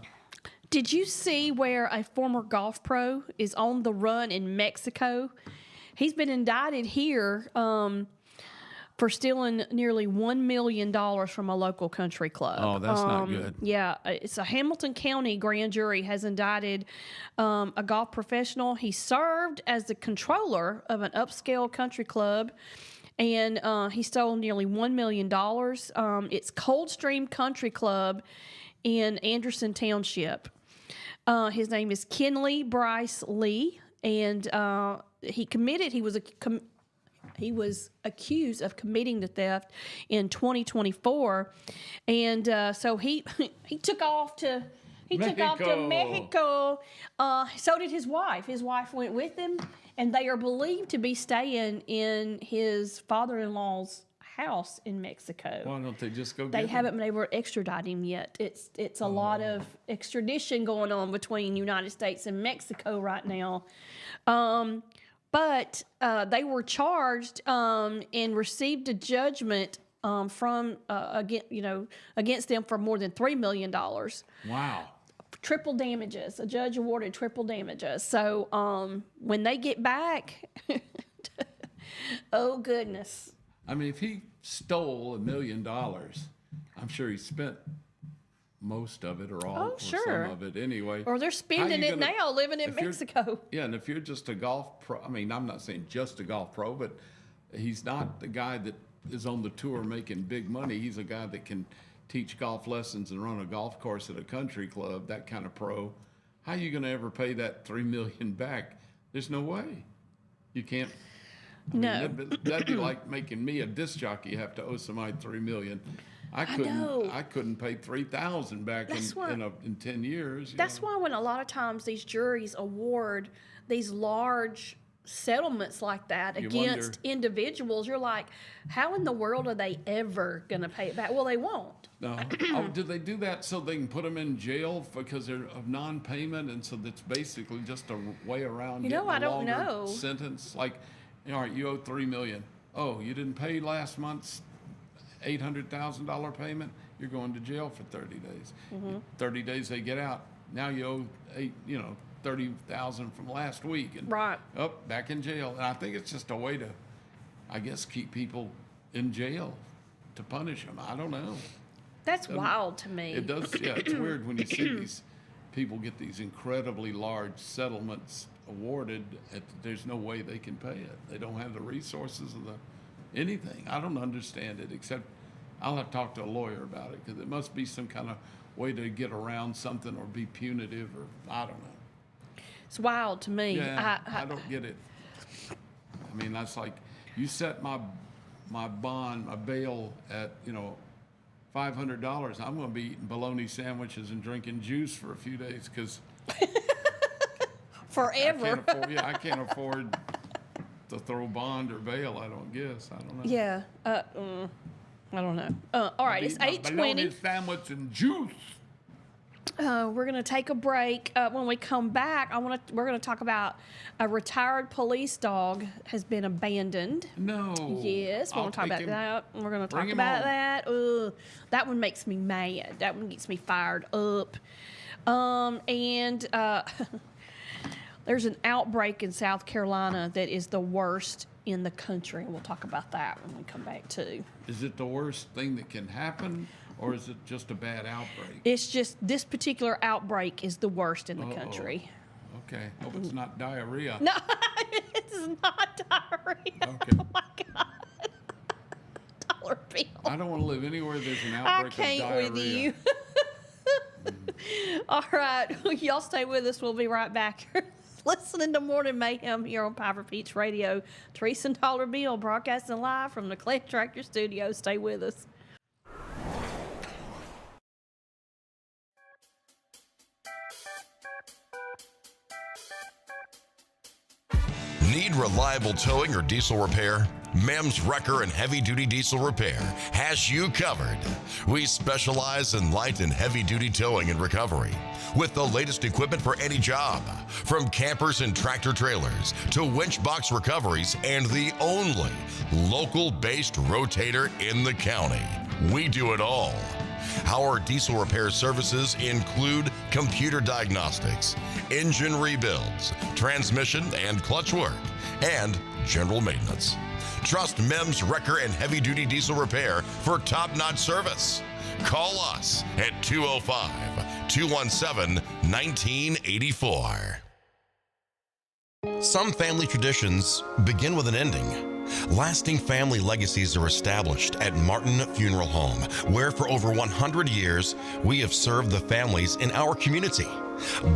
Did you see where a former golf pro is on the run in Mexico? He's been indicted here for stealing nearly $1 million from a local country club. Oh, that's not good. Yeah, it's a Hamilton County grand jury has indicted a golf professional. He served as the controller of an upscale country club, and he stole nearly $1 million. It's Coldstream Country Club in Anderson Township. His name is Kenley Bryce Lee, and he was accused of committing the theft in 2024, and so he took off to Mexico. So did his wife. His wife went with him, and they are believed to be staying in his father-in-law's house in Mexico. Why don't they just go get They him? haven't been able to extradite him yet. It's a lot of extradition going on between United States and Mexico right now. But they were charged and received a judgment against them for more than $3 million. Wow. Triple damages. A judge awarded triple damages. So when they get back, oh goodness. I mean, if he stole $1 million, I'm sure he spent most of it or all or sure. some of it anyway. Or they're How spending you it gonna- now living in if you're- Mexico. Yeah, and if you're just a golf pro, I mean, I'm not saying just a golf pro, but he's not the guy that is on the tour making big money. He's a guy that can teach golf lessons and run a golf course at a country club, that kind of pro. How are you going to ever pay that $3 million back? There's no way. You can't. I mean, No. that'd be like making me a disc jockey have to owe somebody $3 million. I know. couldn't pay $3,000 back in 10 years. That's why when a lot of times these juries award these large settlements like that You against wonder. individuals, you're like, how in the world are they ever going to pay it back? Well, they won't. No. Do they do that so they can put them in jail because they're of non-payment, and so that's basically just a way around You know, getting a I don't longer know. sentence? Like, all right, you owe $3 million. Oh, you didn't pay last month's $800,000 payment. You're going to jail for 30 days. 30 days they get out. Now you owe $30,000 from last week, and Right. back in jail. And I think it's just a way to, I guess, keep people in jail to punish them. I don't know. That's wild to me. It does, yeah. It's weird when you see these people get these incredibly large settlements awarded. There's no way they can pay it. They don't have the resources of anything. I don't understand it, except I'll have to talk to a lawyer about it, because it must be some kind of way to get around something or be punitive, or I don't know. It's wild to me. Yeah, I don't get it. I mean, that's like, you set my bond, my bail at, $500. I'm going to be eating bologna sandwiches and drinking juice for a few days, because Forever. I can't afford to throw bond or bail. I don't guess. I don't know. Yeah. I don't know. All right, it's Eat my bologna 8:20. sandwich and juice. We're going to take a break. When we come back, we're going to talk about a retired police dog has been abandoned. No. Yes, we're going to talk about that. We're going to talk Bring him about on. that. Ugh, that one makes me mad. That one gets me fired up. There's an outbreak in South Carolina that is the worst in the country. We'll talk about that when we come back too. Is it the worst thing that can happen, or is it just a bad outbreak? It's just this particular outbreak is the worst in the country. Okay. Hope it's not diarrhea. No, it's not diarrhea. Okay. Oh my God. Dollar bill. I don't want to live anywhere there's an I outbreak of can't diarrhea. with you. All right. Y'all stay with us. We'll be right back. Listening to Morning Mayhem here on Power Peach Radio. Teresa and Dollar Bill broadcasting live from the Clay Tractor Studio. Stay with us. Need reliable towing or diesel repair? Mem's Wrecker and Heavy Duty Diesel Repair has you covered. We specialize in light and heavy duty towing and recovery with the latest equipment for any job, from campers and tractor trailers to winch box recoveries, and the only local-based rotator in the county. We do it all. Our diesel repair services include computer diagnostics, engine rebuilds, transmission and clutch work, and general maintenance. Trust Mem's Wrecker and Heavy Duty Diesel Repair for top-notch service. Call us at 205-217-1984. Some family traditions begin with an ending. Lasting family legacies are established at Martin Funeral Home, where for over 100 years, we have served the families in our community.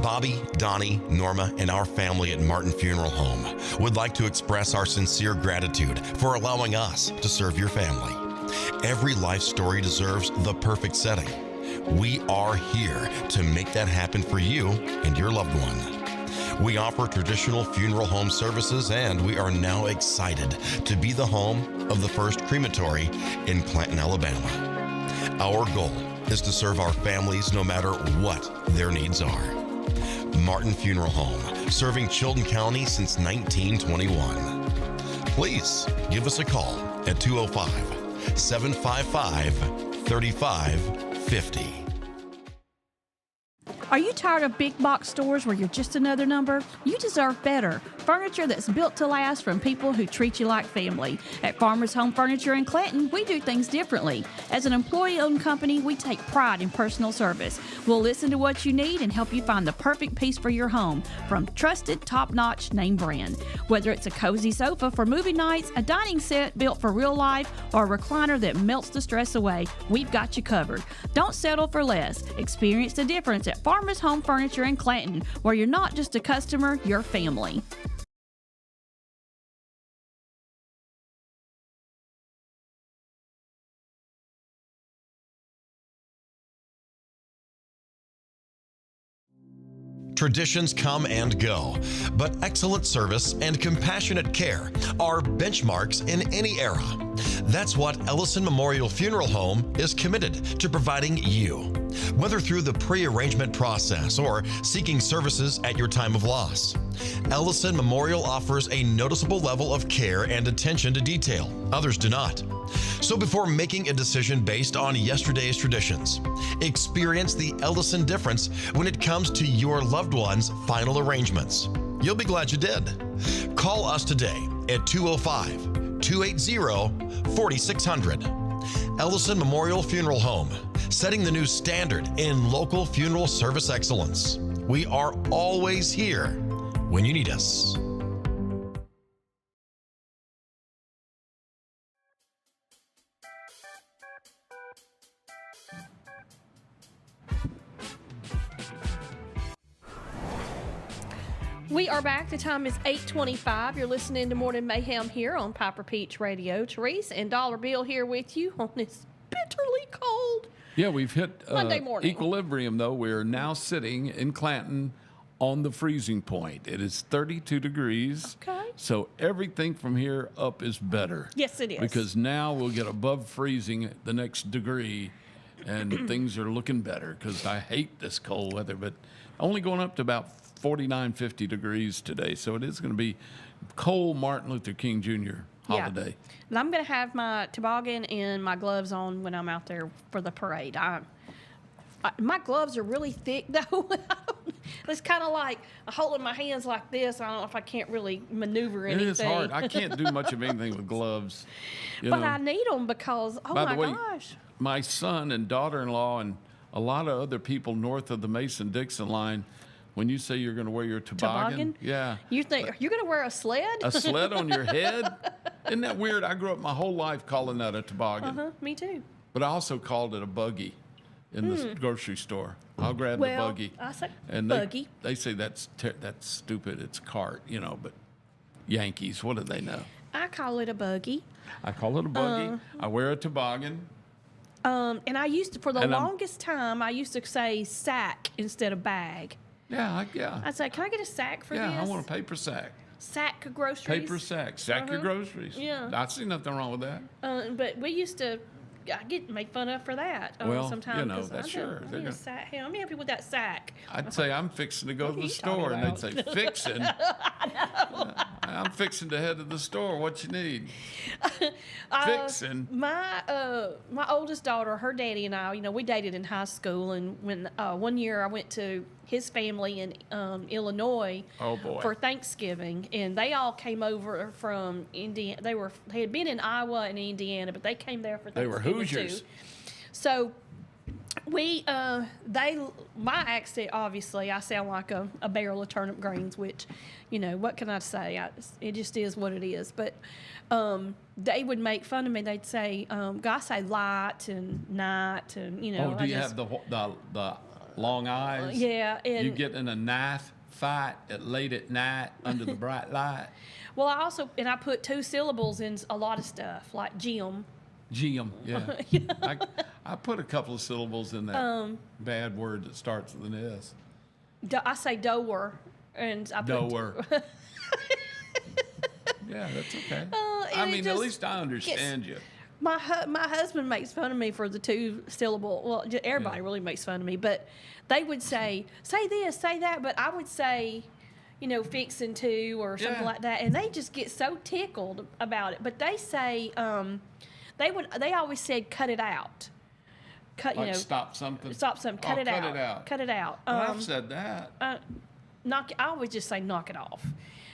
Bobby, Donnie, Norma, and our family at Martin Funeral Home would like to express our sincere gratitude for allowing us to serve your family. Every life story deserves the perfect setting. We are here to make that happen for you and your loved one. We offer traditional funeral home services, and we are now excited to be the home of the first crematory in Clanton, Alabama. Our goal is to serve our families no matter what their needs are. Martin Funeral Home, serving Chilton County since 1921. Please give us a call at 205-755-3550. Are you tired of big box stores where you're just another number? You deserve better. Furniture that's built to last from people who treat you like family. At Farmers Home Furniture in Clanton, we do things differently. As an employee-owned company, we take pride in personal service. We'll listen to what you need and help you find the perfect piece for your home from trusted, top-notch name brand. Whether it's a cozy sofa for movie nights, a dining set built for real life, or a recliner that melts the stress away, we've got you covered. Don't settle for less. Experience the difference at Farmers Home Furniture in Clanton, where you're not just a customer, you're family. Traditions come and go, but excellent service and compassionate care are benchmarks in any era. That's what Ellison Memorial Funeral Home is committed to providing you, whether through the pre-arrangement process or seeking services at your time of loss. Ellison Memorial offers a noticeable level of care and attention to detail. Others do not. So before making a decision based on yesterday's traditions, experience the Ellison difference when it comes to your loved one's final arrangements. You'll be glad you did. Call us today at 205-280-4600. Ellison Memorial Funeral Home, setting the new standard in local funeral service excellence. We are always here when you need us. We are back. The time is 8:25. You're listening to Morning Mayhem here on Piper Peach Radio. Therese and Dollar Bill here with you on this bitterly cold Yeah, we've hit Monday morning. equilibrium, though. We're now sitting in Clanton on the freezing point. It is 32 degrees. Okay. So everything from here up is better. Yes, it is. Because now we'll get above freezing the next degree, and things are looking better because I hate this cold weather, but only going up to about 49, 50 degrees today. So it is going to be cold Martin Luther King Jr. holiday. Yeah. And I'm going to have my toboggan and my gloves on when I'm out there for the parade. My gloves are really thick, though. It's kind of like holding my hands like this. I don't know if I can't really maneuver anything. It is hard. I can't do much of anything with gloves. But I need them because, By my the way, gosh. my son and daughter-in-law and a lot of other people north of the Mason-Dixon line, when you say you're going to wear your toboggan, yeah. You think you're going to wear a sled? A sled on your head? Isn't that weird? I grew up my whole life calling that a toboggan. Me too. But I also called it a buggy in the grocery store. I'll grab the buggy. I say and buggy. They say that's stupid. It's cart, but Yankees, what do they know? I call it a buggy. I call it a buggy. I wear a toboggan. And I used to, for the longest time, I used to say sack instead of bag. Yeah. I'd say, can I get a sack for this? Yeah, I want a paper sack. Sack of groceries. Paper sack. Sack your groceries. Yeah. I see nothing wrong with that. But we used to, I get made fun of for that. Well, sometimes. that's sure. I need a sack. Hey, I'm happy with that sack. I'd say I'm fixing to go to the you store, talking and they'd say, fixing? I'm fixing to head to the store. What you need? Fixing? My oldest daughter, her daddy and I, we dated in high school, and when one year I went to his family in Illinois for Thanksgiving, and they all came over from Indiana. They had been in Iowa and Indiana, but they came there for Thanksgiving. They were Hoosiers. Too. So My accent, obviously, I sound like a barrel of turnip greens, which, what can I say? It just is what it is. But they would make fun of me. They'd say, I say light and night, and, Oh, do you have the long eyes? Yeah. And you get in a knife fight late at night under the bright light? Well, I put 2 syllables in a lot of stuff, like Jim. Jim, yeah. I put a couple of syllables in that bad word that starts with an S. I say doer, and I put doer. Yeah, that's okay. I mean, at least I understand you. My husband makes fun of me for the 2 syllable. Well, everybody really makes fun of me, but they would say this, say that, but I would say, fixing to or something like that, and they just get so tickled about it. But they say, they always said cut it out. Stop something. Stop something. Cut it out. Cut it out. Cut it out. I've said that. I always just say knock it off.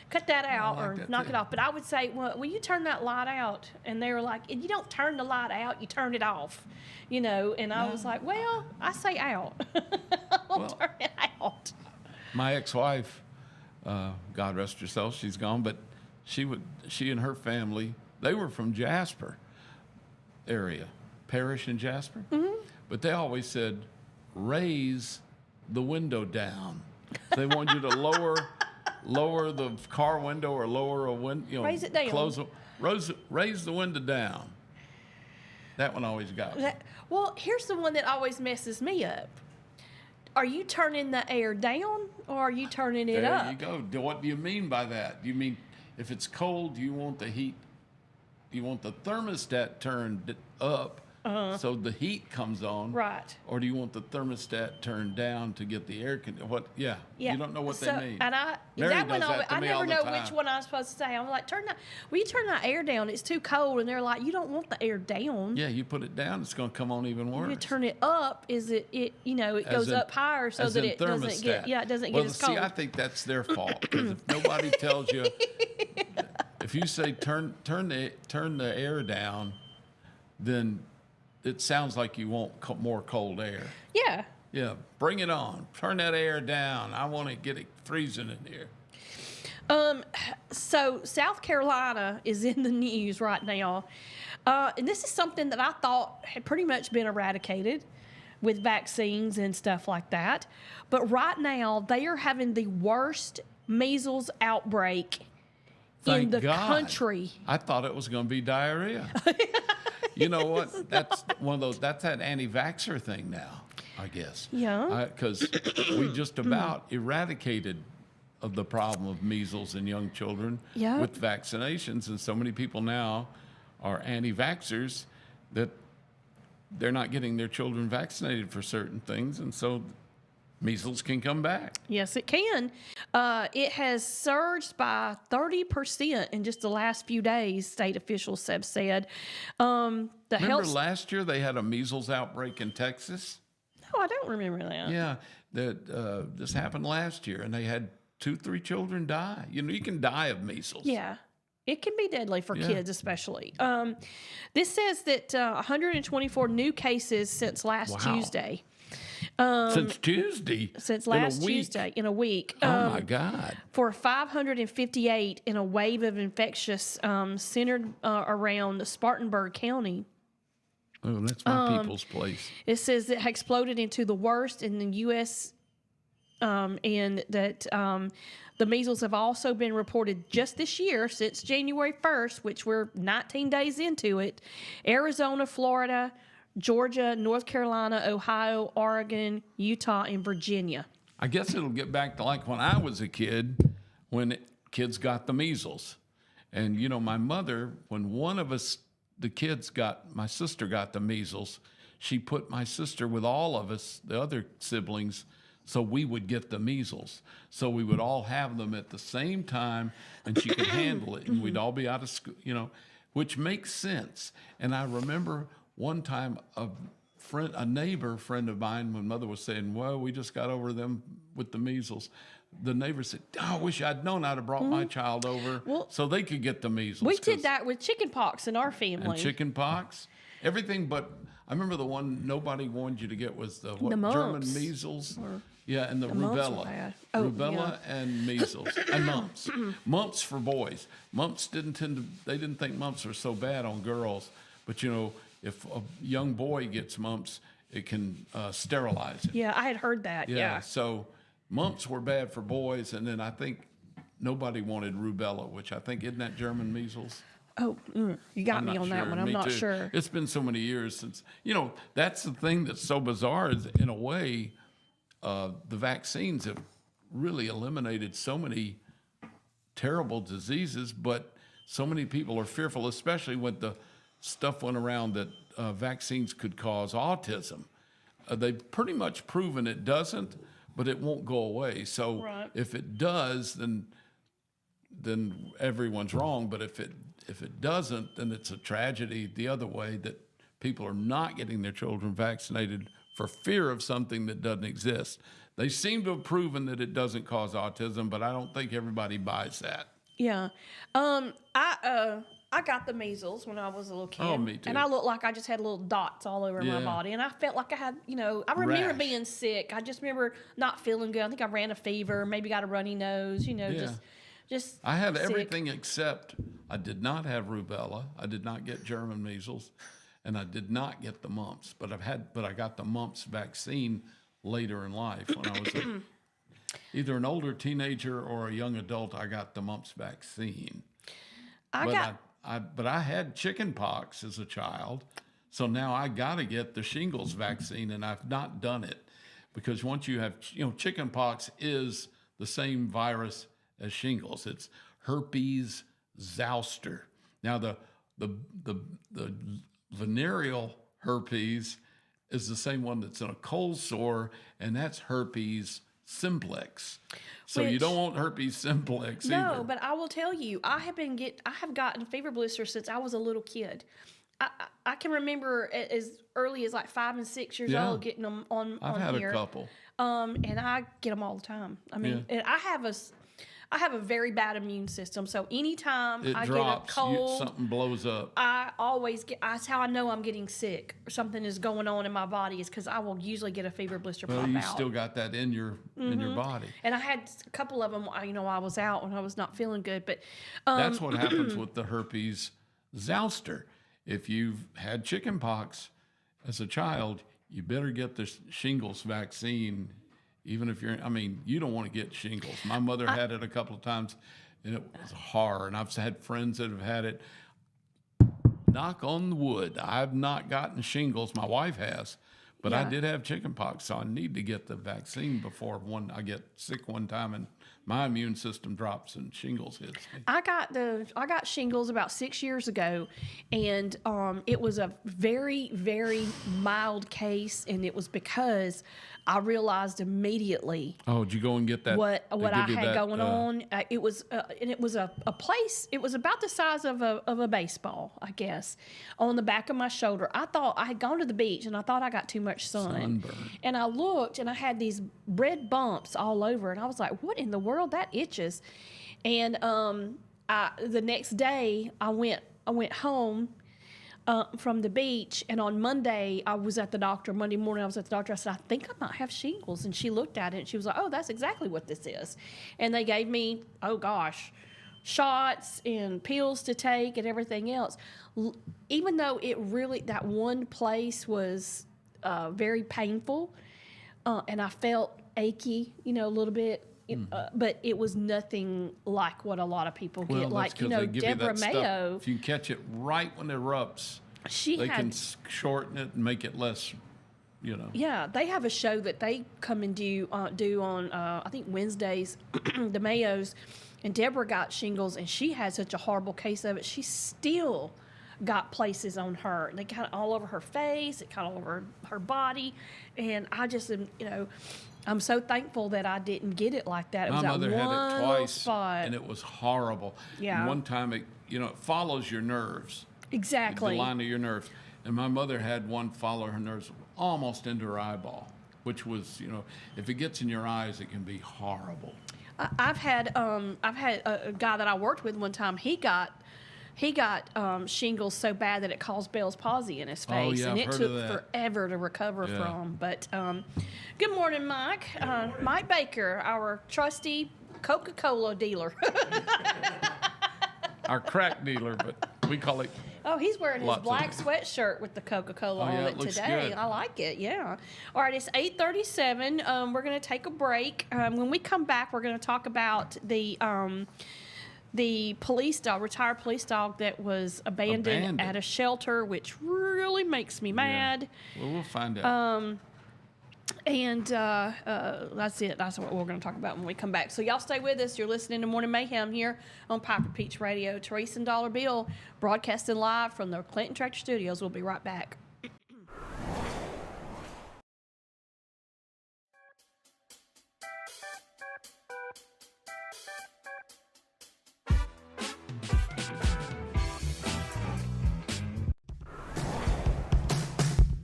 Cut that out or knock it off. But I would say, well, will you turn that light out? And they were like, you don't turn the light out, you turn it off. And I was like, well, I say out. I'll turn it out. My ex-wife, God rest her soul, she's gone, but she and her family, they were from Jasper area, parish in Jasper. Mm-hmm. But they always said, raise the window down. They want you to lower the car window or lower a window. Raise it down. Raise the window down. That one always got me. Well, here's the one that always messes me up. Are you turning the air down or are you turning it up? There you go. What do you mean by that? Do you mean if it's cold, you want the heat? You want the thermostat turned up so the heat comes on, right? Or do you want the thermostat turned down to get the air conditioning? What? Yeah, you don't know what they mean. And I never know which one I'm supposed to say. I'm like, will you turn that air down? It's too cold, and they're like, you don't want the air down. Yeah, you put it down, it's going to come on even worse. You turn it up, it goes up higher so that it doesn't get as cold. See, I think that's their fault because if nobody tells you. If you say turn the air down, then it sounds like you want more cold air. Yeah. Yeah, bring it on. Turn that air down. I want to get it freezing in here. So South Carolina is in the news right now, and this is something that I thought had pretty much been eradicated with vaccines and stuff like that. But right now they are having the worst measles outbreak in the country. I thought it was going to be diarrhea. You know what? That's one of those. That's that anti-vaxxer thing now, I guess. Yeah. Because we just about eradicated of the problem of measles in young children with vaccinations, and so many people now are anti-vaxxers that they're not getting their children vaccinated for certain things, and so measles can come back. Yes, it can. It has surged by 30% in just the last few days, state officials have said. Remember last year they had a measles outbreak in Texas? No, I don't remember that. Yeah, this happened last year, and they had 2-3 children die. You can die of measles. Yeah. It can be deadly for kids, especially. This says that 124 new cases since last Tuesday. Since Tuesday? Since last Tuesday, in a week. Oh, my God. For 558 in a wave of infectious centered around Spartanburg County. Oh, that's my people's place. It says it exploded into the worst in the U.S., and that the measles have also been reported just this year, since January 1st, which we're 19 days into it. Arizona, Florida, Georgia, North Carolina, Ohio, Oregon, Utah, and Virginia. I guess it'll get back to like when I was a kid, when kids got the measles. And, my mother, when one of us, my sister got the measles, she put my sister with all of us, the other siblings, so we would get the measles. So we would all have them at the same time, and she could handle it, and we'd all be out of school, which makes sense. And I remember one time a neighbor friend of mine, when Mother was saying, well, we just got over them with the measles, the neighbor said, I wish I'd known I'd have brought my child over so they could get the measles. We did that with chicken pox in our family. And chicken pox, everything but, I remember the one nobody wanted you to get was the The German mumps. measles. Yeah, and the mumps were rubella. bad. Oh, Rubella and measles and mumps. Mumps for boys. Mumps they didn't think mumps were so bad on girls. But, you know, if a young boy gets mumps, it can sterilize it. Yeah, I had heard that. Yeah. So mumps were bad for boys. And then I think nobody wanted rubella, which I think, isn't that German measles? Oh, you got I'm me not on that sure. one. I'm Me not too. sure. It's been so many years since, you know, that's the thing that's so bizarre is, in a way, the vaccines have really eliminated so many terrible diseases, but so many people are fearful, especially when the stuff went around that vaccines could cause autism. They've pretty much proven it doesn't, but it won't go away. So Right. if it does, then everyone's wrong. But if it doesn't, then it's a tragedy the other way, that people are not getting their children vaccinated for fear of something that doesn't exist. They seem to have proven that it doesn't cause autism, but I don't think everybody buys that. Yeah. I got the measles when I was a little kid. Oh, me too. And I looked like I just had little dots all over my Yeah. body. And I felt like I had, you know, I remember Rash. being sick. I just remember not feeling good. I think I ran a fever, maybe got a runny nose, you know, Yeah. just I had sick. everything except I did not have rubella. I did not get German measles, and I did not get the mumps. But I got the mumps vaccine later in life when I was either an older teenager or a young adult. I got the mumps vaccine. But I had chicken pox as a child, so now I got to get the shingles vaccine, and I've not done it because once you have, you know, chicken pox is the same virus as shingles. It's herpes zoster. Now the venereal herpes is the same one that's in a cold sore, and that's herpes simplex. So you Which- don't want herpes simplex No, either. but I will tell you, I have gotten fever blisters since I was a little kid. I can remember as early as like 5 and 6 years Yeah. old getting them on I've on had here. a couple. And I get them all the time. I mean, and I have a very bad immune system. So anytime It I drops. get a cold, Something blows up. I always get. That's how I know I'm getting sick or something is going on in my body, is because I will usually get a fever blister Well, pop you out. still got that in your body. And I had a couple of them. You know, I was out when I was not feeling good, but That's what happens with the herpes zoster. If you've had chicken pox as a child, you better get the shingles vaccine. Even if you don't want to get shingles. My mother had it a couple of times, and it was horror. And I've had friends that have had it. Knock on wood, I've not gotten shingles. My wife has, but I Yeah. did have chicken pox, so I need to get the vaccine before I get sick one time and my immune system drops and shingles hits me. I got shingles about 6 years ago, and it was a very, very mild case, and it was because I realized immediately Oh, did you go and get that? what they I give you had that, going on. It was and it was a place. It was about the size of a baseball, I guess, on the back of my shoulder. I thought I had gone to the beach, and I thought I got too much Sunburn. and I looked, and I had these red bumps all over, and I was like, "What in the world? That itches." And the next day, I went home from the beach, and on Monday I was at the doctor. Monday morning I was at the doctor. I said, "I think I might have shingles," and she looked at it and she was like, "Oh, that's exactly what this is." And they gave me, oh gosh, shots and pills to take and everything else. Even though that one place was very painful, and I felt achy, a little bit. But it was nothing like what a lot of people get. Well, Like, that's 'cause they give you Deborah that stuff. Mayo, If you catch it right when it erupts, they can shorten it and make it less, Yeah, they have a show that they come and do on I think Wednesdays, the Mayos, and Deborah got shingles, and she had such a horrible case of it. She still got places on her. They kind of all over her face, it kind of all over her body, and I just am, I'm so thankful that I didn't get it like that. It My was that mother had one it little twice, spot. and it was horrible. Yeah. And one time, it follows your nerves, Exactly. the line of your nerves. And my mother had one follow her nerves almost into her eyeball, which was, if it gets in your eyes, it can be horrible. I've had a guy that I worked with one time. He got he got shingles so bad that it caused Bell's palsy in his face, Oh, yeah, and I've it heard of took that. forever to recover Yeah. from. But good morning, Mike. Mike Baker, our trusty Coca-Cola dealer. Our crack dealer, but we call it. Oh, he's wearing his Lots of black it. sweatshirt with the Coca-Cola Oh, on yeah, it it looks today. good. I like it, yeah. All right, it's 8:37. We're going to take a break. When we come back, we're going to talk about the police dog, retired police dog that was abandoned at a shelter, which really makes me mad. Yeah. Well, we'll find out. And that's it. That's what we're going to talk about when we come back. So y'all stay with us. You're listening to Morning Mayhem here on Piper Peach Radio. Teresa and Dollar Bill broadcasting live from the Clinton Tractor Studios. We'll be right back.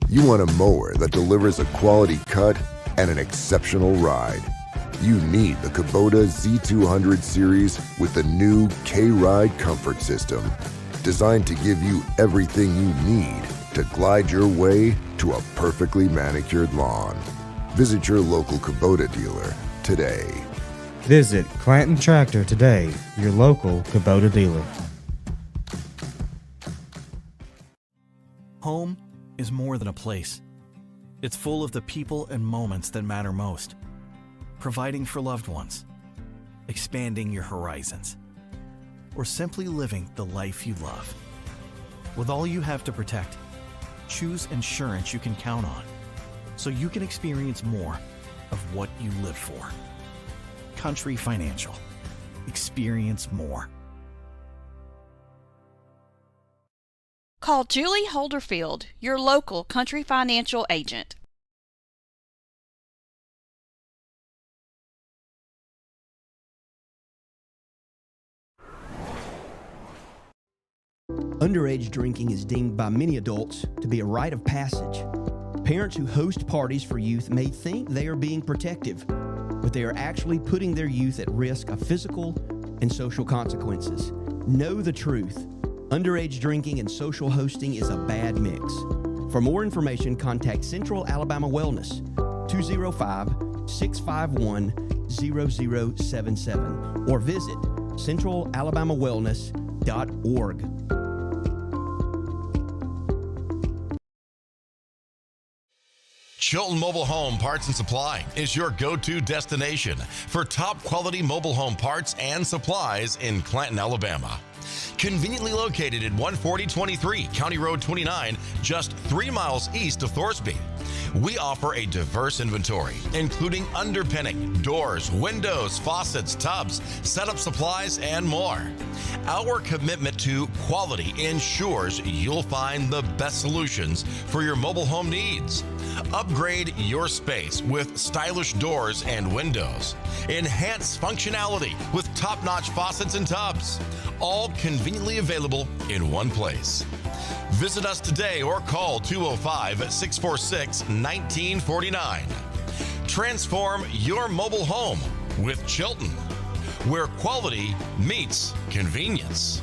You want a mower that delivers a quality cut and an exceptional ride. You need the Kubota Z200 series with the new K-Ride comfort system, designed to give you everything you need to glide your way to a perfectly manicured lawn. Visit your local Kubota dealer today. Visit Clanton Tractor today, your local Kubota dealer. Home is more than a place. It's full of the people and moments that matter most. Providing for loved ones, expanding your horizons, or simply living the life you love. With all you have to protect, choose insurance you can count on so you can experience more of what you live for. Country Financial. Experience more. Call Julie Holderfield, your local Country Financial agent. Underage drinking is deemed by many adults to be a rite of passage. Parents who host parties for youth may think they are being protective, but they are actually putting their youth at risk of physical and social consequences. Know the truth. Underage drinking and social hosting is a bad mix. For more information, contact Central Alabama Wellness, 205-651-0077, or visit centralalabamawellness.org. Chilton Mobile Home Parts and Supply is your go-to destination for top quality mobile home parts and supplies in Clanton, Alabama. Conveniently located at 14023 County Road 29, just 3 miles east of Thorsby. We offer a diverse inventory, including underpinning, doors, windows, faucets, tubs, setup supplies, and more. Our commitment to quality ensures you'll find the best solutions for your mobile home needs. Upgrade your space with stylish doors and windows. Enhance functionality with top-notch faucets and tubs. All conveniently available in one place. Visit us today or call 205-646-1949. Transform your mobile home with Chilton, where quality meets convenience.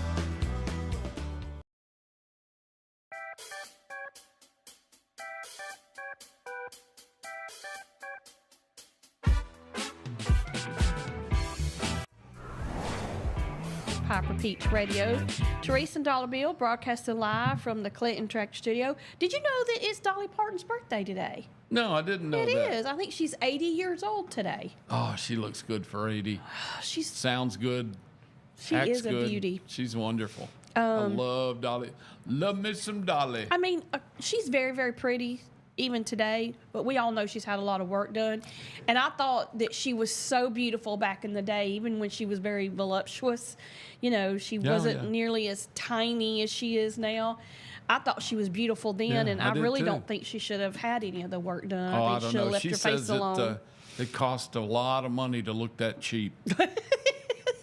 Piper Peach Radio. Teresa and Dollar Bill broadcasting live from the Clinton Tractor Studio. Did you know that it's Dolly Parton's birthday today? No, I didn't know It that. is. I think she's 80 years old today. Oh, she looks good for 80. She Sounds good. Acts is a good. beauty. She's wonderful. I love Dolly. Love me some Dolly. I mean, she's very, very pretty even today, but we all know she's had a lot of work done. And I thought that she was so beautiful back in the day, even when she was very voluptuous. You know, she wasn't nearly as tiny as she is now. I thought she was beautiful then, Yeah, and I I did really too. don't think she should have had any of the work done. Oh, I I think don't she should have know. left She her says face alone. it cost a lot of money to look that cheap.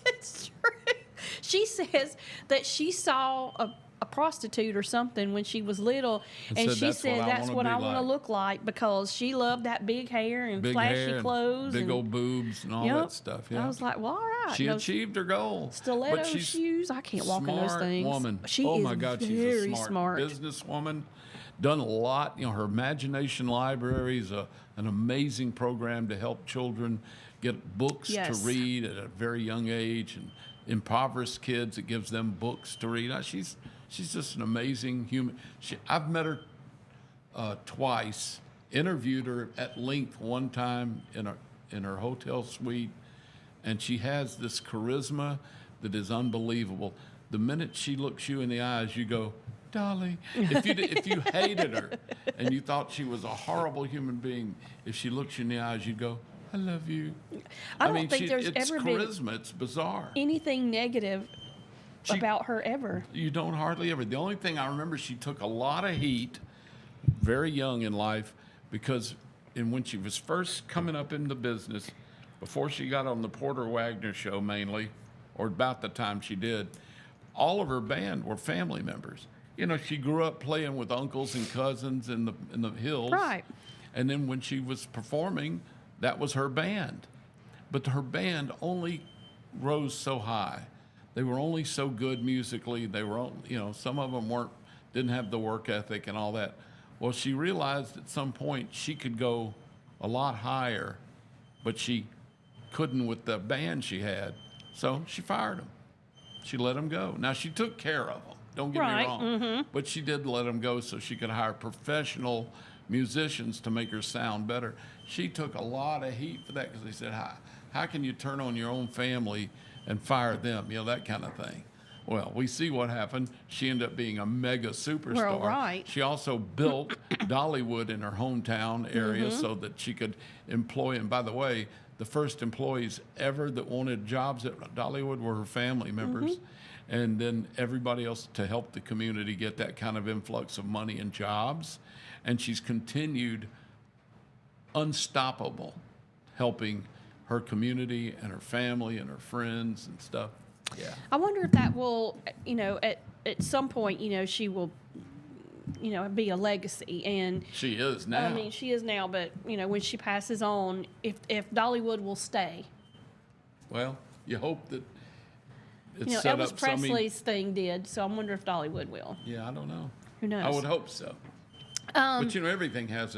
It's true. She says that she saw a prostitute or something when she was little, and said, she "That's what said I that's wanna what be I want to like." look like because she loved that big hair and Big flashy hair and clothes, big and old boobs and all that stuff. Yeah. I was like, well, all right. She Those achieved her goal. stiletto But she's shoes. I can't walk in those smart things. woman. She oh is my God, she's very a smart businesswoman. Done a lot. You know, her Imagination Library is an amazing program to help children get books to Yes. read at a very young age, and impoverished kids, it gives them books to read. She's just an amazing human. I've met her twice, interviewed her at length one time in her hotel suite, and she has this charisma that is unbelievable. The minute she looks you in the eyes, you go, Dolly. If you hated her and you thought she was a horrible human being, if she looks you in the eyes, you go, I love you. I don't think there's it's ever charisma. been It's bizarre. anything negative about her ever. You don't hardly ever. The only thing I remember, she took a lot of heat very young in life because when she was first coming up in the business, before she got on the Porter Wagner show mainly, or about the time she did, all of her band were family members. You know, she grew up playing with uncles and cousins in the hills. Right. And then when she was performing, that was her band. But her band only rose so high. They were only so good musically. They were, some of them didn't have the work ethic and all that. Well, she realized at some point she could go a lot higher, but she couldn't with the band she had. So she fired them. She let them go. Now, she took care of them. Don't get me wrong. But she did let them go so she could hire professional musicians to make her sound better. She took a lot of heat for that because they said, how can you turn on your own family and fire them? That kind of thing. Well, we see what happened. She ended up being a mega superstar. Well, right. She also built Dollywood in her hometown area so that she could employ, and by the way, the first employees ever that wanted jobs at Dollywood were her family members. And then everybody else to help the community get that kind of influx of money and jobs. And she's continued unstoppable, helping her community and her family and her friends and stuff. Yeah. I wonder if that will, at some point, she will, be a legacy. And She is now. I mean, she is now, but when she passes on, if Dollywood will stay. Well, you hope that it's Elvis set up. Presley's thing did, so I wonder if Dollywood will. Yeah, I don't know. Who knows? I would hope so. But everything has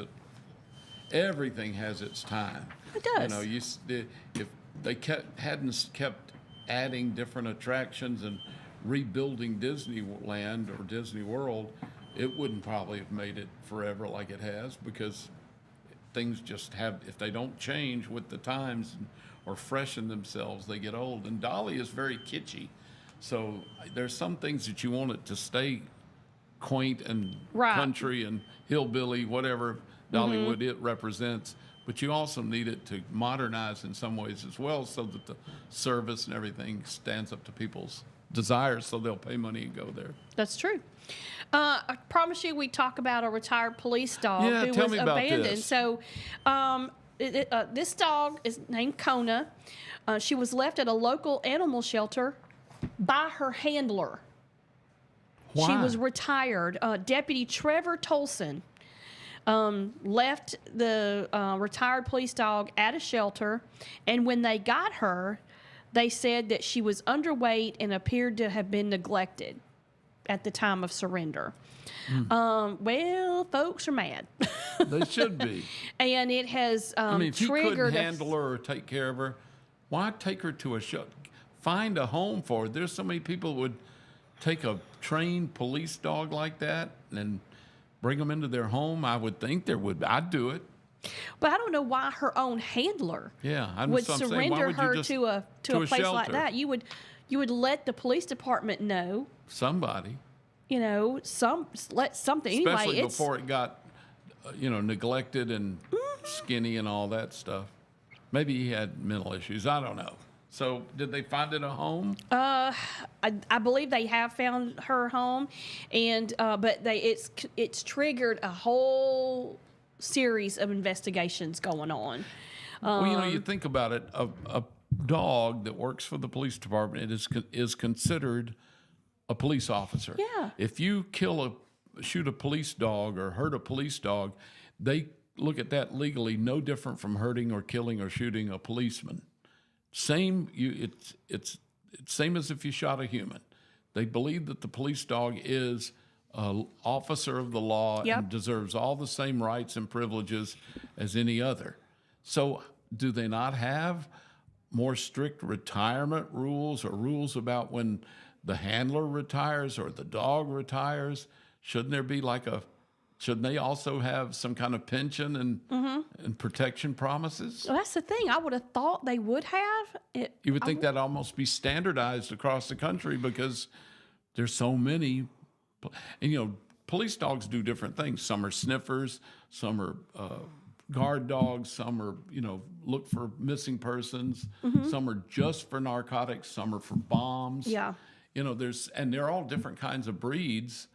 its time. It does. If they hadn't kept adding different attractions and rebuilding Disneyland or Disney World, it wouldn't probably have made it forever like it has, because things just if they don't change with the times or freshen themselves, they get old. And Dolly is very kitschy. So there's some things that you want it to stay quaint and country and hillbilly, whatever Dollywood it represents. But you also need it to modernize in some ways as well, so that the service and everything stands up to people's desires, so they'll pay money and go there. That's true. I promise you we talk about a retired police dog who tell was me about abandoned. this. So this dog is named Kona. She was left at a local animal shelter by her handler. Why? She was retired. Deputy Trevor Tolson left the retired police dog at a shelter, and when they got her, they said that she was underweight and appeared to have been neglected at the time of surrender. Well, folks are mad. They should be. And it has if you triggered couldn't handle her or take care of her, why take her to a shelter? Find a home for her. There's so many people would take a trained police dog like that and bring them into their home. I would think there would. I'd do it. But I don't know why her own handler saying, would why surrender would you her just to a place shelter? like that. You would let the police department know. Somebody. Let something. Especially Anyway, before it got, neglected and skinny and all that stuff. Maybe he had mental issues. I don't know. So did they find it a home? I believe they have found her home, and but it's triggered a whole series of investigations going on. Well, you think about it. A dog that works for the police department is considered a police officer. Yeah. If you shoot a police dog or hurt a police dog, they look at that legally no different from hurting or killing or shooting a policeman. It's same as if you shot a human. They believe that the police dog is an officer of the law and deserves all the same rights and privileges as any other. So do they not have more strict retirement rules or rules about when the handler retires or the dog retires? Shouldn't there be shouldn't they also have some kind of pension and protection promises? Well, that's the thing. I would have thought they would have. You would think that'd almost be standardized across the country because there's so many. And, police dogs do different things. Some are sniffers, some are guard dogs, some are, look for missing persons, some are just for narcotics, some are for bombs. Yeah. And they're all different kinds of breeds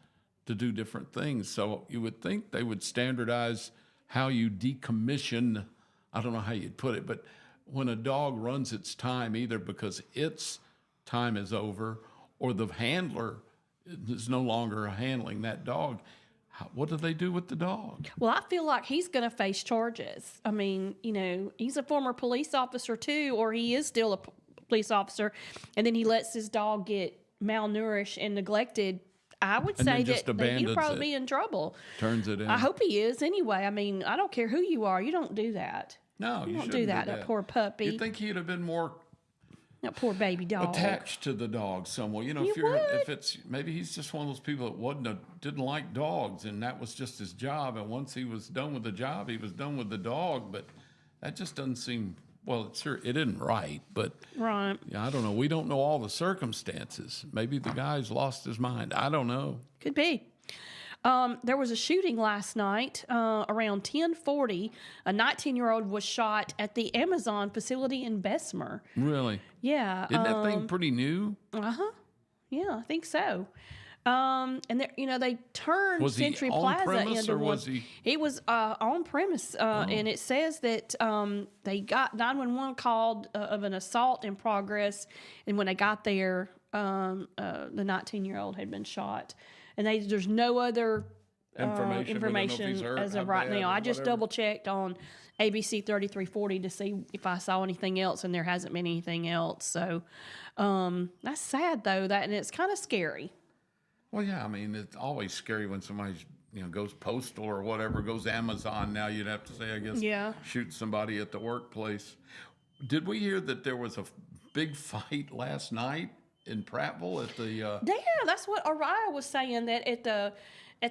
to do different things. So you would think they would standardize how you decommission, I don't know how you'd put it, but when a dog runs its time, either because its time is over or the handler is no longer handling that dog, what do they do with the dog? Well, I feel like he's going to face charges. I mean, he's a former police officer too, or he is still a police officer, and then he lets his dog get malnourished and neglected. I would say that he'll probably be in trouble. Turns it in. I hope he is anyway. I mean, I don't care who you are. You don't do that. No, you don't do that. That poor puppy. You'd think he'd have been more that poor baby dog attached to the dog somewhere. If it's maybe he's just one of those people that didn't like dogs, and that was just his job. And once he was done with the job, he was done with the dog. But that just doesn't seem. Well, it isn't right, but right. Yeah, I don't know. We don't know all the circumstances. Maybe the guy's lost his mind. I don't know. Could be. There was a shooting last night around 10:40. A 19-year-old was shot at the Amazon facility in Bessemer. Really? Yeah. Isn't that thing pretty new? Yeah, I think so. And they turned Century Plaza into one. He was on premise, and it says that they got 911 called of an assault in progress, and when they got there, the 19-year-old had been shot, and there's no other information as of right now. I just double checked on ABC 3340 to see if I saw anything else, and there hasn't been anything else. So that's sad though, and it's kind of scary. Well, yeah, I mean, it's always scary when somebody, goes postal or whatever, goes Amazon now, you'd have to say, I guess, shoot somebody at the workplace. Did we hear that there was a big fight last night in Prattville at the... Yeah, that's what Araya was saying, that at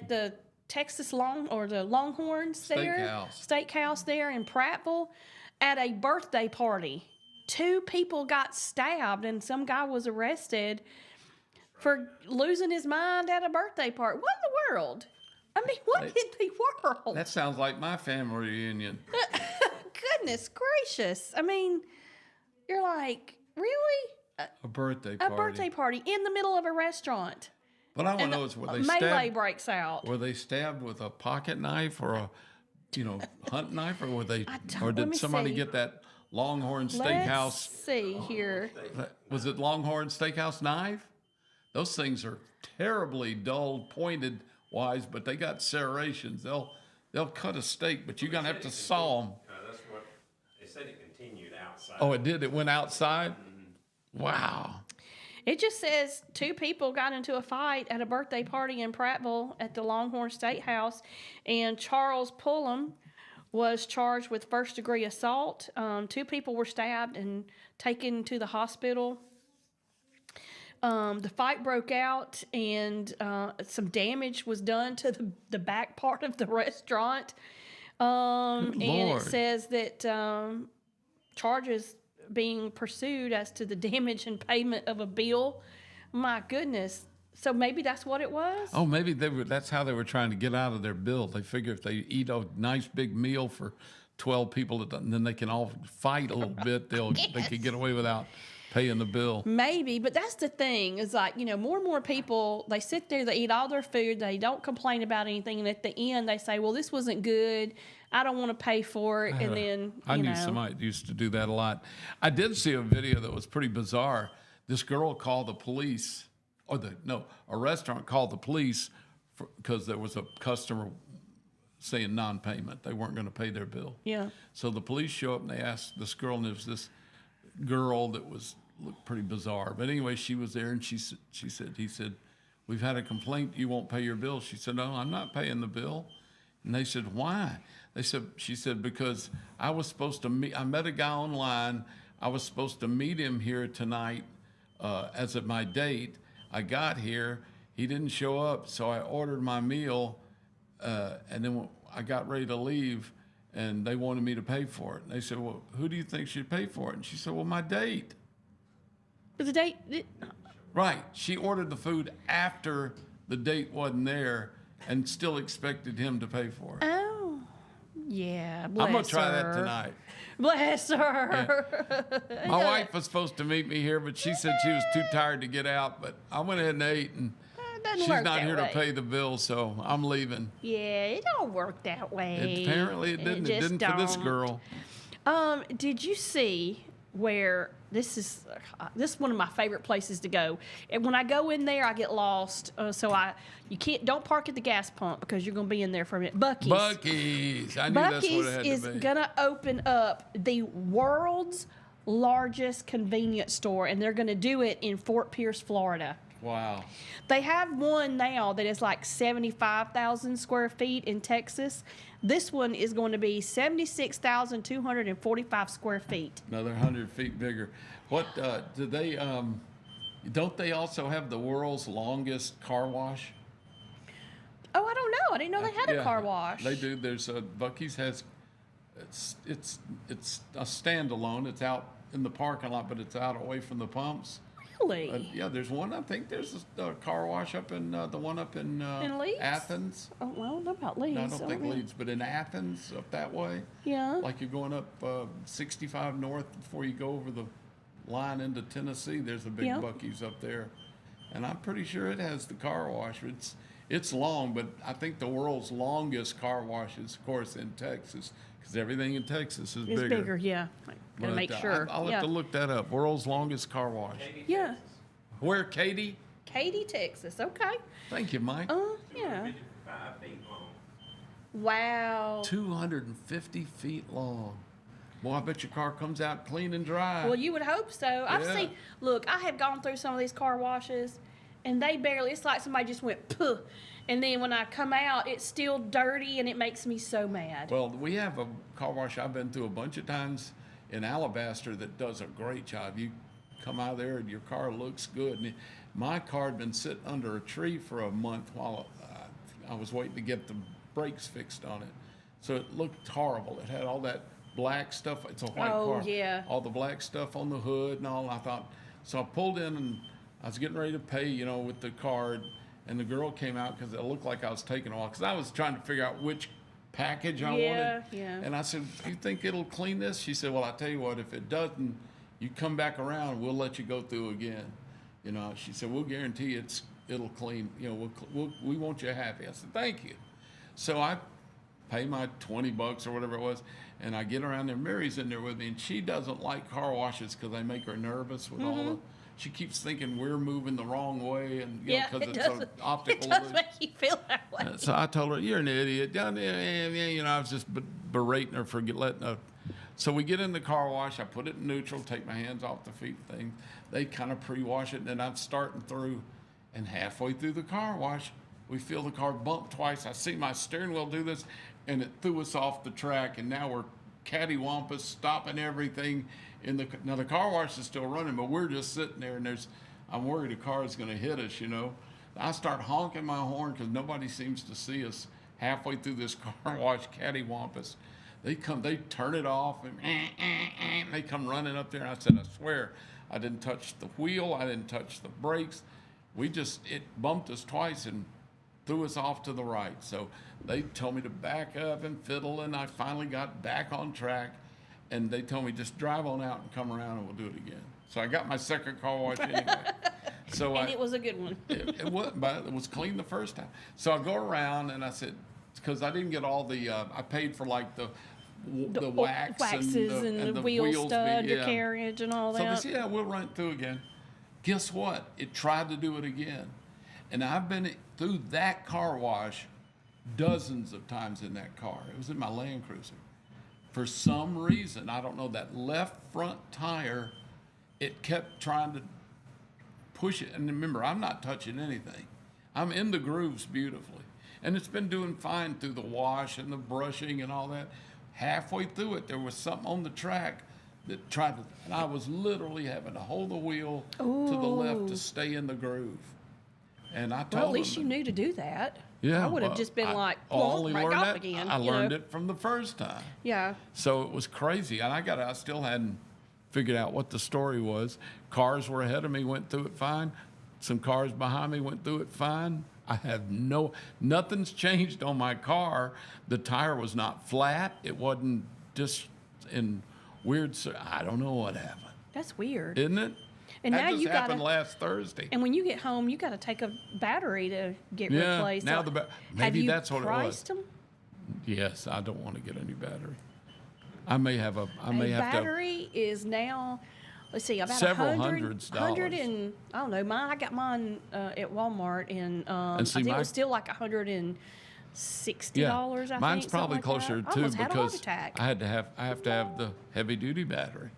the Texas Longhorns Steakhouse there in Prattville, at a birthday party, 2 people got stabbed and some guy was arrested for losing his mind at a birthday party. What in the world? I mean, what in the world? That sounds like my family reunion. Goodness gracious. I mean, you're like, really? A birthday party. A birthday party in the middle of a restaurant. But I want to know is, were they melee breaks out. Were they stabbed with a pocket knife or a, hunt knife, or did somebody get that Longhorn Steakhouse? Let's see here. Was it Longhorn Steakhouse knife? Those things are terribly dull, pointed wise, but they got serrations. They'll cut a steak, but you're gonna have to saw them. That's what they said. It continued outside. Oh, it did. It went outside. Wow. It just says 2 people got into a fight at a birthday party in Prattville at the Longhorn Steakhouse, and Charles Pullum was charged with first-degree assault. 2 people were stabbed and taken to the hospital. The fight broke out, and some damage was done to the back part of the restaurant. And it says that charges being pursued as to the damage and payment of a bill. My goodness. So maybe that's what it was? Oh, maybe that's how they were trying to get out of their bill. They figure if they eat a nice big meal for 12 people, and then they can all fight a little bit, they could get away without paying the bill. Maybe, but that's the thing. Is like, more and more people, they sit there, they eat all their food, they don't complain about anything, and at the end they say, well, this wasn't good, I don't want to pay for it, and then, I knew somebody used to do that a lot. I did see a video that was pretty bizarre. This girl called the police a restaurant called the police because there was a customer saying non-payment. They weren't going to pay their bill. Yeah. So the police show up and they asked this girl, and there was this girl that looked pretty bizarre. But anyway, she was there, and he said, we've had a complaint. You won't pay your bill. She said, no, I'm not paying the bill. And they said, why? She said, because I met a guy online. I was supposed to meet him here tonight as of my date. I got here. He didn't show up, so I ordered my meal, and then I got ready to leave, and they wanted me to pay for it. And they said, well, who do you think should pay for it? And she said, well, my date. But the date... Right. She ordered the food after the date wasn't there and still expected him to pay for it. Oh, yeah. Bless I'm going to try her. that tonight. Bless her. Yeah. My wife was supposed to meet me here, but she said she was too tired to get out. But I went ahead and ate, and she's not here to pay the bill, so I'm leaving. Yeah, it don't work that way. Apparently it didn't. It didn't for this girl. Did you see where this is one of my favorite places to go? And when I go in there, I get lost. Don't park at the gas pump because you're going to be in there for a minute. Buc-ee's. Buc-ee's. I knew that's what it had to be. Buc-ee's is going to open up the world's largest convenience store, and they're going to do it in Fort Pierce, Florida. Wow. They have one now that is like 75,000 square feet in Texas. This one is going to be 76,245 square feet. Another 100 feet bigger. What do they? Don't they also have the world's longest car wash? Oh, I don't know. I didn't know they had a car wash. They do. There's Buc-ee's has. It's a standalone. It's out in the parking lot, but it's out away from the pumps. Really? Yeah, there's one. I think there's a car wash up in the one up in Leeds? Athens. Oh, well, I don't know about Leeds. No, I don't think Leeds, but in Athens up that way. Yeah. Like you're going up 65 north before you go over the line into Tennessee. There's a big Buc-ee's up there, and I'm pretty sure it has the car wash. It's long, but I think the world's longest car wash is, of course, in Texas, because everything in Texas is bigger. It's bigger, yeah. Gotta make sure. I'll have to look that up. World's longest car wash. Yeah. Where, Katy? Katy, Texas. Okay. Thank you, Mike. Yeah. 5 feet long. Wow. 250 feet long. Boy, I bet your car comes out clean and dry. Well, you would hope so. I've seen. Look, I have gone through some of these car washes, and they barely. It's like somebody just went puh, and then when I come out, it's still dirty, and it makes me so mad. Well, we have a car wash I've been through a bunch of times in Alabaster that does a great job. You come out of there and your car looks good. And my car had been sitting under a tree for a month while I was waiting to get the brakes fixed on it. So it looked horrible. It had all that black stuff. It's a white car. Oh, yeah. All the black stuff on the hood and all. I thought, so I pulled in and I was getting ready to pay, with the card. And the girl came out because it looked like I was taking a while. Because I was trying to figure out which package I wanted. Yeah. And I said, "You think it'll clean this?" She said, "Well, I tell you what, if it doesn't, you come back around, we'll let you go through again." She said, "We'll guarantee it'll clean. We want you happy." I said, "Thank you." So I pay my $20 or whatever it was, and I get around there. Mary's in there with me, and she doesn't like car washes because they make her nervous with all the. She keeps thinking we're moving the wrong way, and because it's an optical It does illusion. make you feel that way. So I told her, "You're an idiot." I was just berating her for letting her. So we get in the car wash. I put it in neutral, take my hands off the feet thing. They kind of pre-wash it, and then I'm starting through. And halfway through the car wash, we feel the car bump twice. I see my steering wheel do this, and it threw us off the track. And now we're cattywampus, stopping everything. Now the car wash is still running, but we're just sitting there, and I'm worried a car is going to hit us. I start honking my horn because nobody seems to see us halfway through this car wash, cattywampus. They turn it off, and they come running up there. And I said, "I swear, I didn't touch the wheel. I didn't touch the brakes. It bumped us twice and threw us off to the right." So they told me to back up and fiddle, and I finally got back on track. And they told me, "Just drive on out and come around, and we'll do it again." So I got my second car wash anyway. And it was a good one. It was clean the first time. So I go around, and I said, because I didn't get all the, I paid for like the wax waxes and the wheel wheels stud, the carriage, and all that. So they said, "Yeah, we'll run it through again." Guess what? It tried to do it again. And I've been through that car wash dozens of times in that car. It was in my Land Cruiser. For some reason, I don't know, that left front tire, it kept trying to push it. And remember, I'm not touching anything. I'm in the grooves beautifully. And it's been doing fine through the wash and the brushing and all that. Halfway through it, there was something on the track that tried to, and I was literally having to hold the wheel to the left to stay in the groove. And I told Well, at least him, you knew to do that. yeah, I would have well, just been like, I only back learned off that. again. I you learned know? it from the first time. Yeah. So it was crazy, and I still hadn't figured out what the story was. Cars were ahead of me, went through it fine. Some cars behind me went through it fine. I have nothing's changed on my car. The tire was not flat. It wasn't just in weird, I don't know what happened. That's weird. Isn't it? And that now just you gotta, happened last Thursday. And when you get home, you got to take a battery to get Yeah, replaced. now So maybe have you that's what it was. priced them? Yes, I don't want to get a new battery. I may have A have to. battery is now, let's see, about Several hundreds dollars. And I don't know. I got mine at Walmart, and I see, think it was still like $160. I mine's think, probably something closer like that. I too almost had a heart because attack. I have to have the heavy duty battery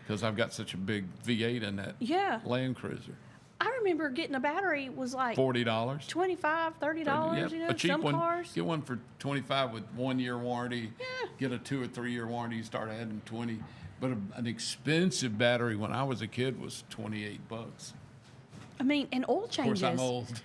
because I've got such a big V8 in that Yeah. Land Cruiser. I remember getting a battery was like $40. $25, $30. Yep, You know, a cheap some one. cars. Get one for $25 with 1 year warranty. Yeah. Get a 2 or 3 year warranty. You start adding 20. But an expensive battery when I was a kid was $28. I mean, and oil Of changes. course, I'm old.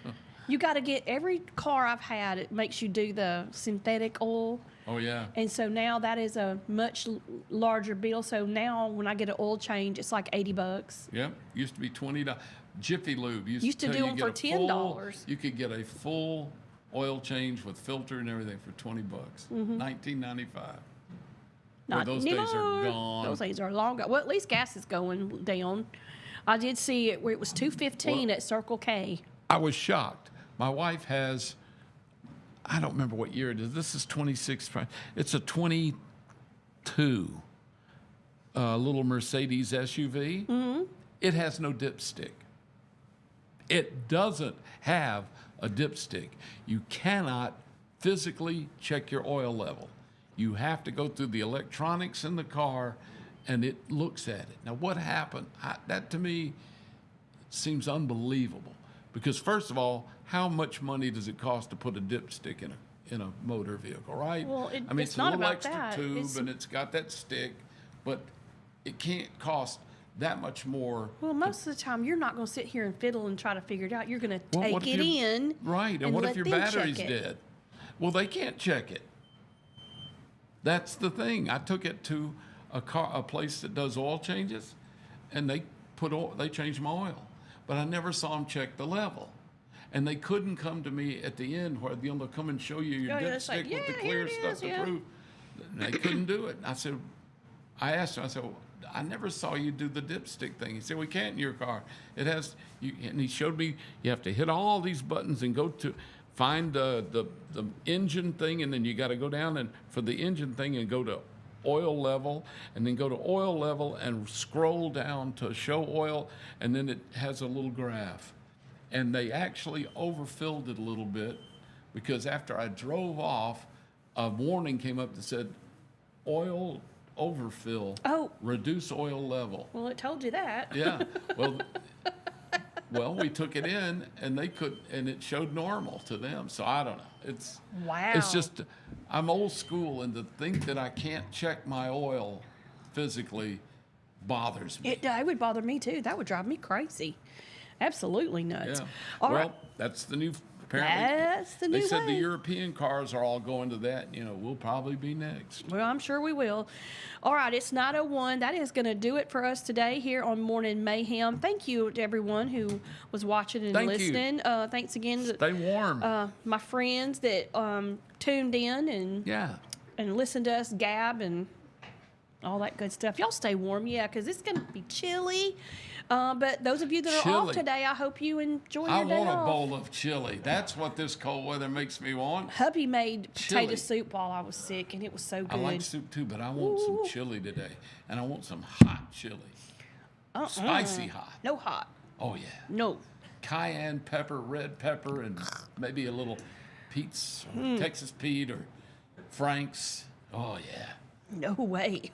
You got to get every car I've had. It makes you do the synthetic oil. Oh yeah. And so now that is a much larger bill. So now when I get an oil change, it's like $80. Yep. Used to be $20. Jiffy Lube Used to tell do you them get for a full- $10. You could get a full oil change with filter and everything for $20. Mm-hmm. $19.95. Not those days are anymore. gone. Those days are long gone. Well, at least gas is going down. I did see it where it was $2.15 at Circle K. I was shocked. My wife has, I don't remember what year it is. This is 26. It's a 22 little Mercedes SUV. Mm-hmm. It has no dipstick. It doesn't have a dipstick. You cannot physically check your oil level. You have to go through the electronics in the car, and it looks at it. Now, what happened? That to me seems unbelievable. Because first of all, how much money does it cost to put a dipstick in a motor vehicle, right? Well, I mean, it's a not little about extra that. tube, and it's got that stick, but it can't cost that much more. Well, most of the time, you're not going to sit here and fiddle and try to figure it out. You're going to Well, take what if it your- in. Right, and what let if your them check battery's it. dead? Well, they can't check it. That's the thing. I took it to a place that does oil changes, and they changed my oil, but I never saw them check the level. And they couldn't come to me at the end where they'll come and show you your Oh, yeah, it's dipstick like, with the yeah, clear here it stuff is, to yeah. prove. They couldn't do it. I asked him, I said, well, I never saw you do the dipstick thing. He said, we can't in your car. It has, and he showed me, you have to hit all these buttons and go to find the engine thing, and then you got to go down and for the engine thing and go to oil level, and then go to oil level and scroll down to show oil, and then it has a little graph. And they actually overfilled it a little bit because after I drove off, a warning came up that said, oil overfill, reduce oil level. Well, it told you that. Yeah. Well, we took it in, and and it showed normal to them. So I don't know. It's just, I'm old school, and to think that I can't check my oil physically bothers me. It would bother me too. That would drive me crazy. Absolutely nuts. Yeah. All well, right. that's the new. Apparently, That's the new They said the way. European cars are all going to that. We'll probably be next. Well, I'm sure we will. All right, it's 9:01. That is going to do it for us today here on Morning Mayhem. Thank you to everyone who was watching and Thank you. listening. Thanks again to Stay warm. my friends that tuned in and listened to us gab and all that good stuff. Y'all stay warm, yeah, because it's going to be chilly. But those of you that are off Chili. today, I hope you enjoy I your day want a off. bowl of chili. That's what this cold weather makes me want. Hubby made potato Chili. soup while I was sick, and it was so good. I like soup too, but I want some chili today, and I want some hot chili. Spicy hot. No hot. Oh, yeah. No. Cayenne pepper, red pepper, and maybe a little Pete's, or Texas Pete, or Frank's. Oh, yeah. No way.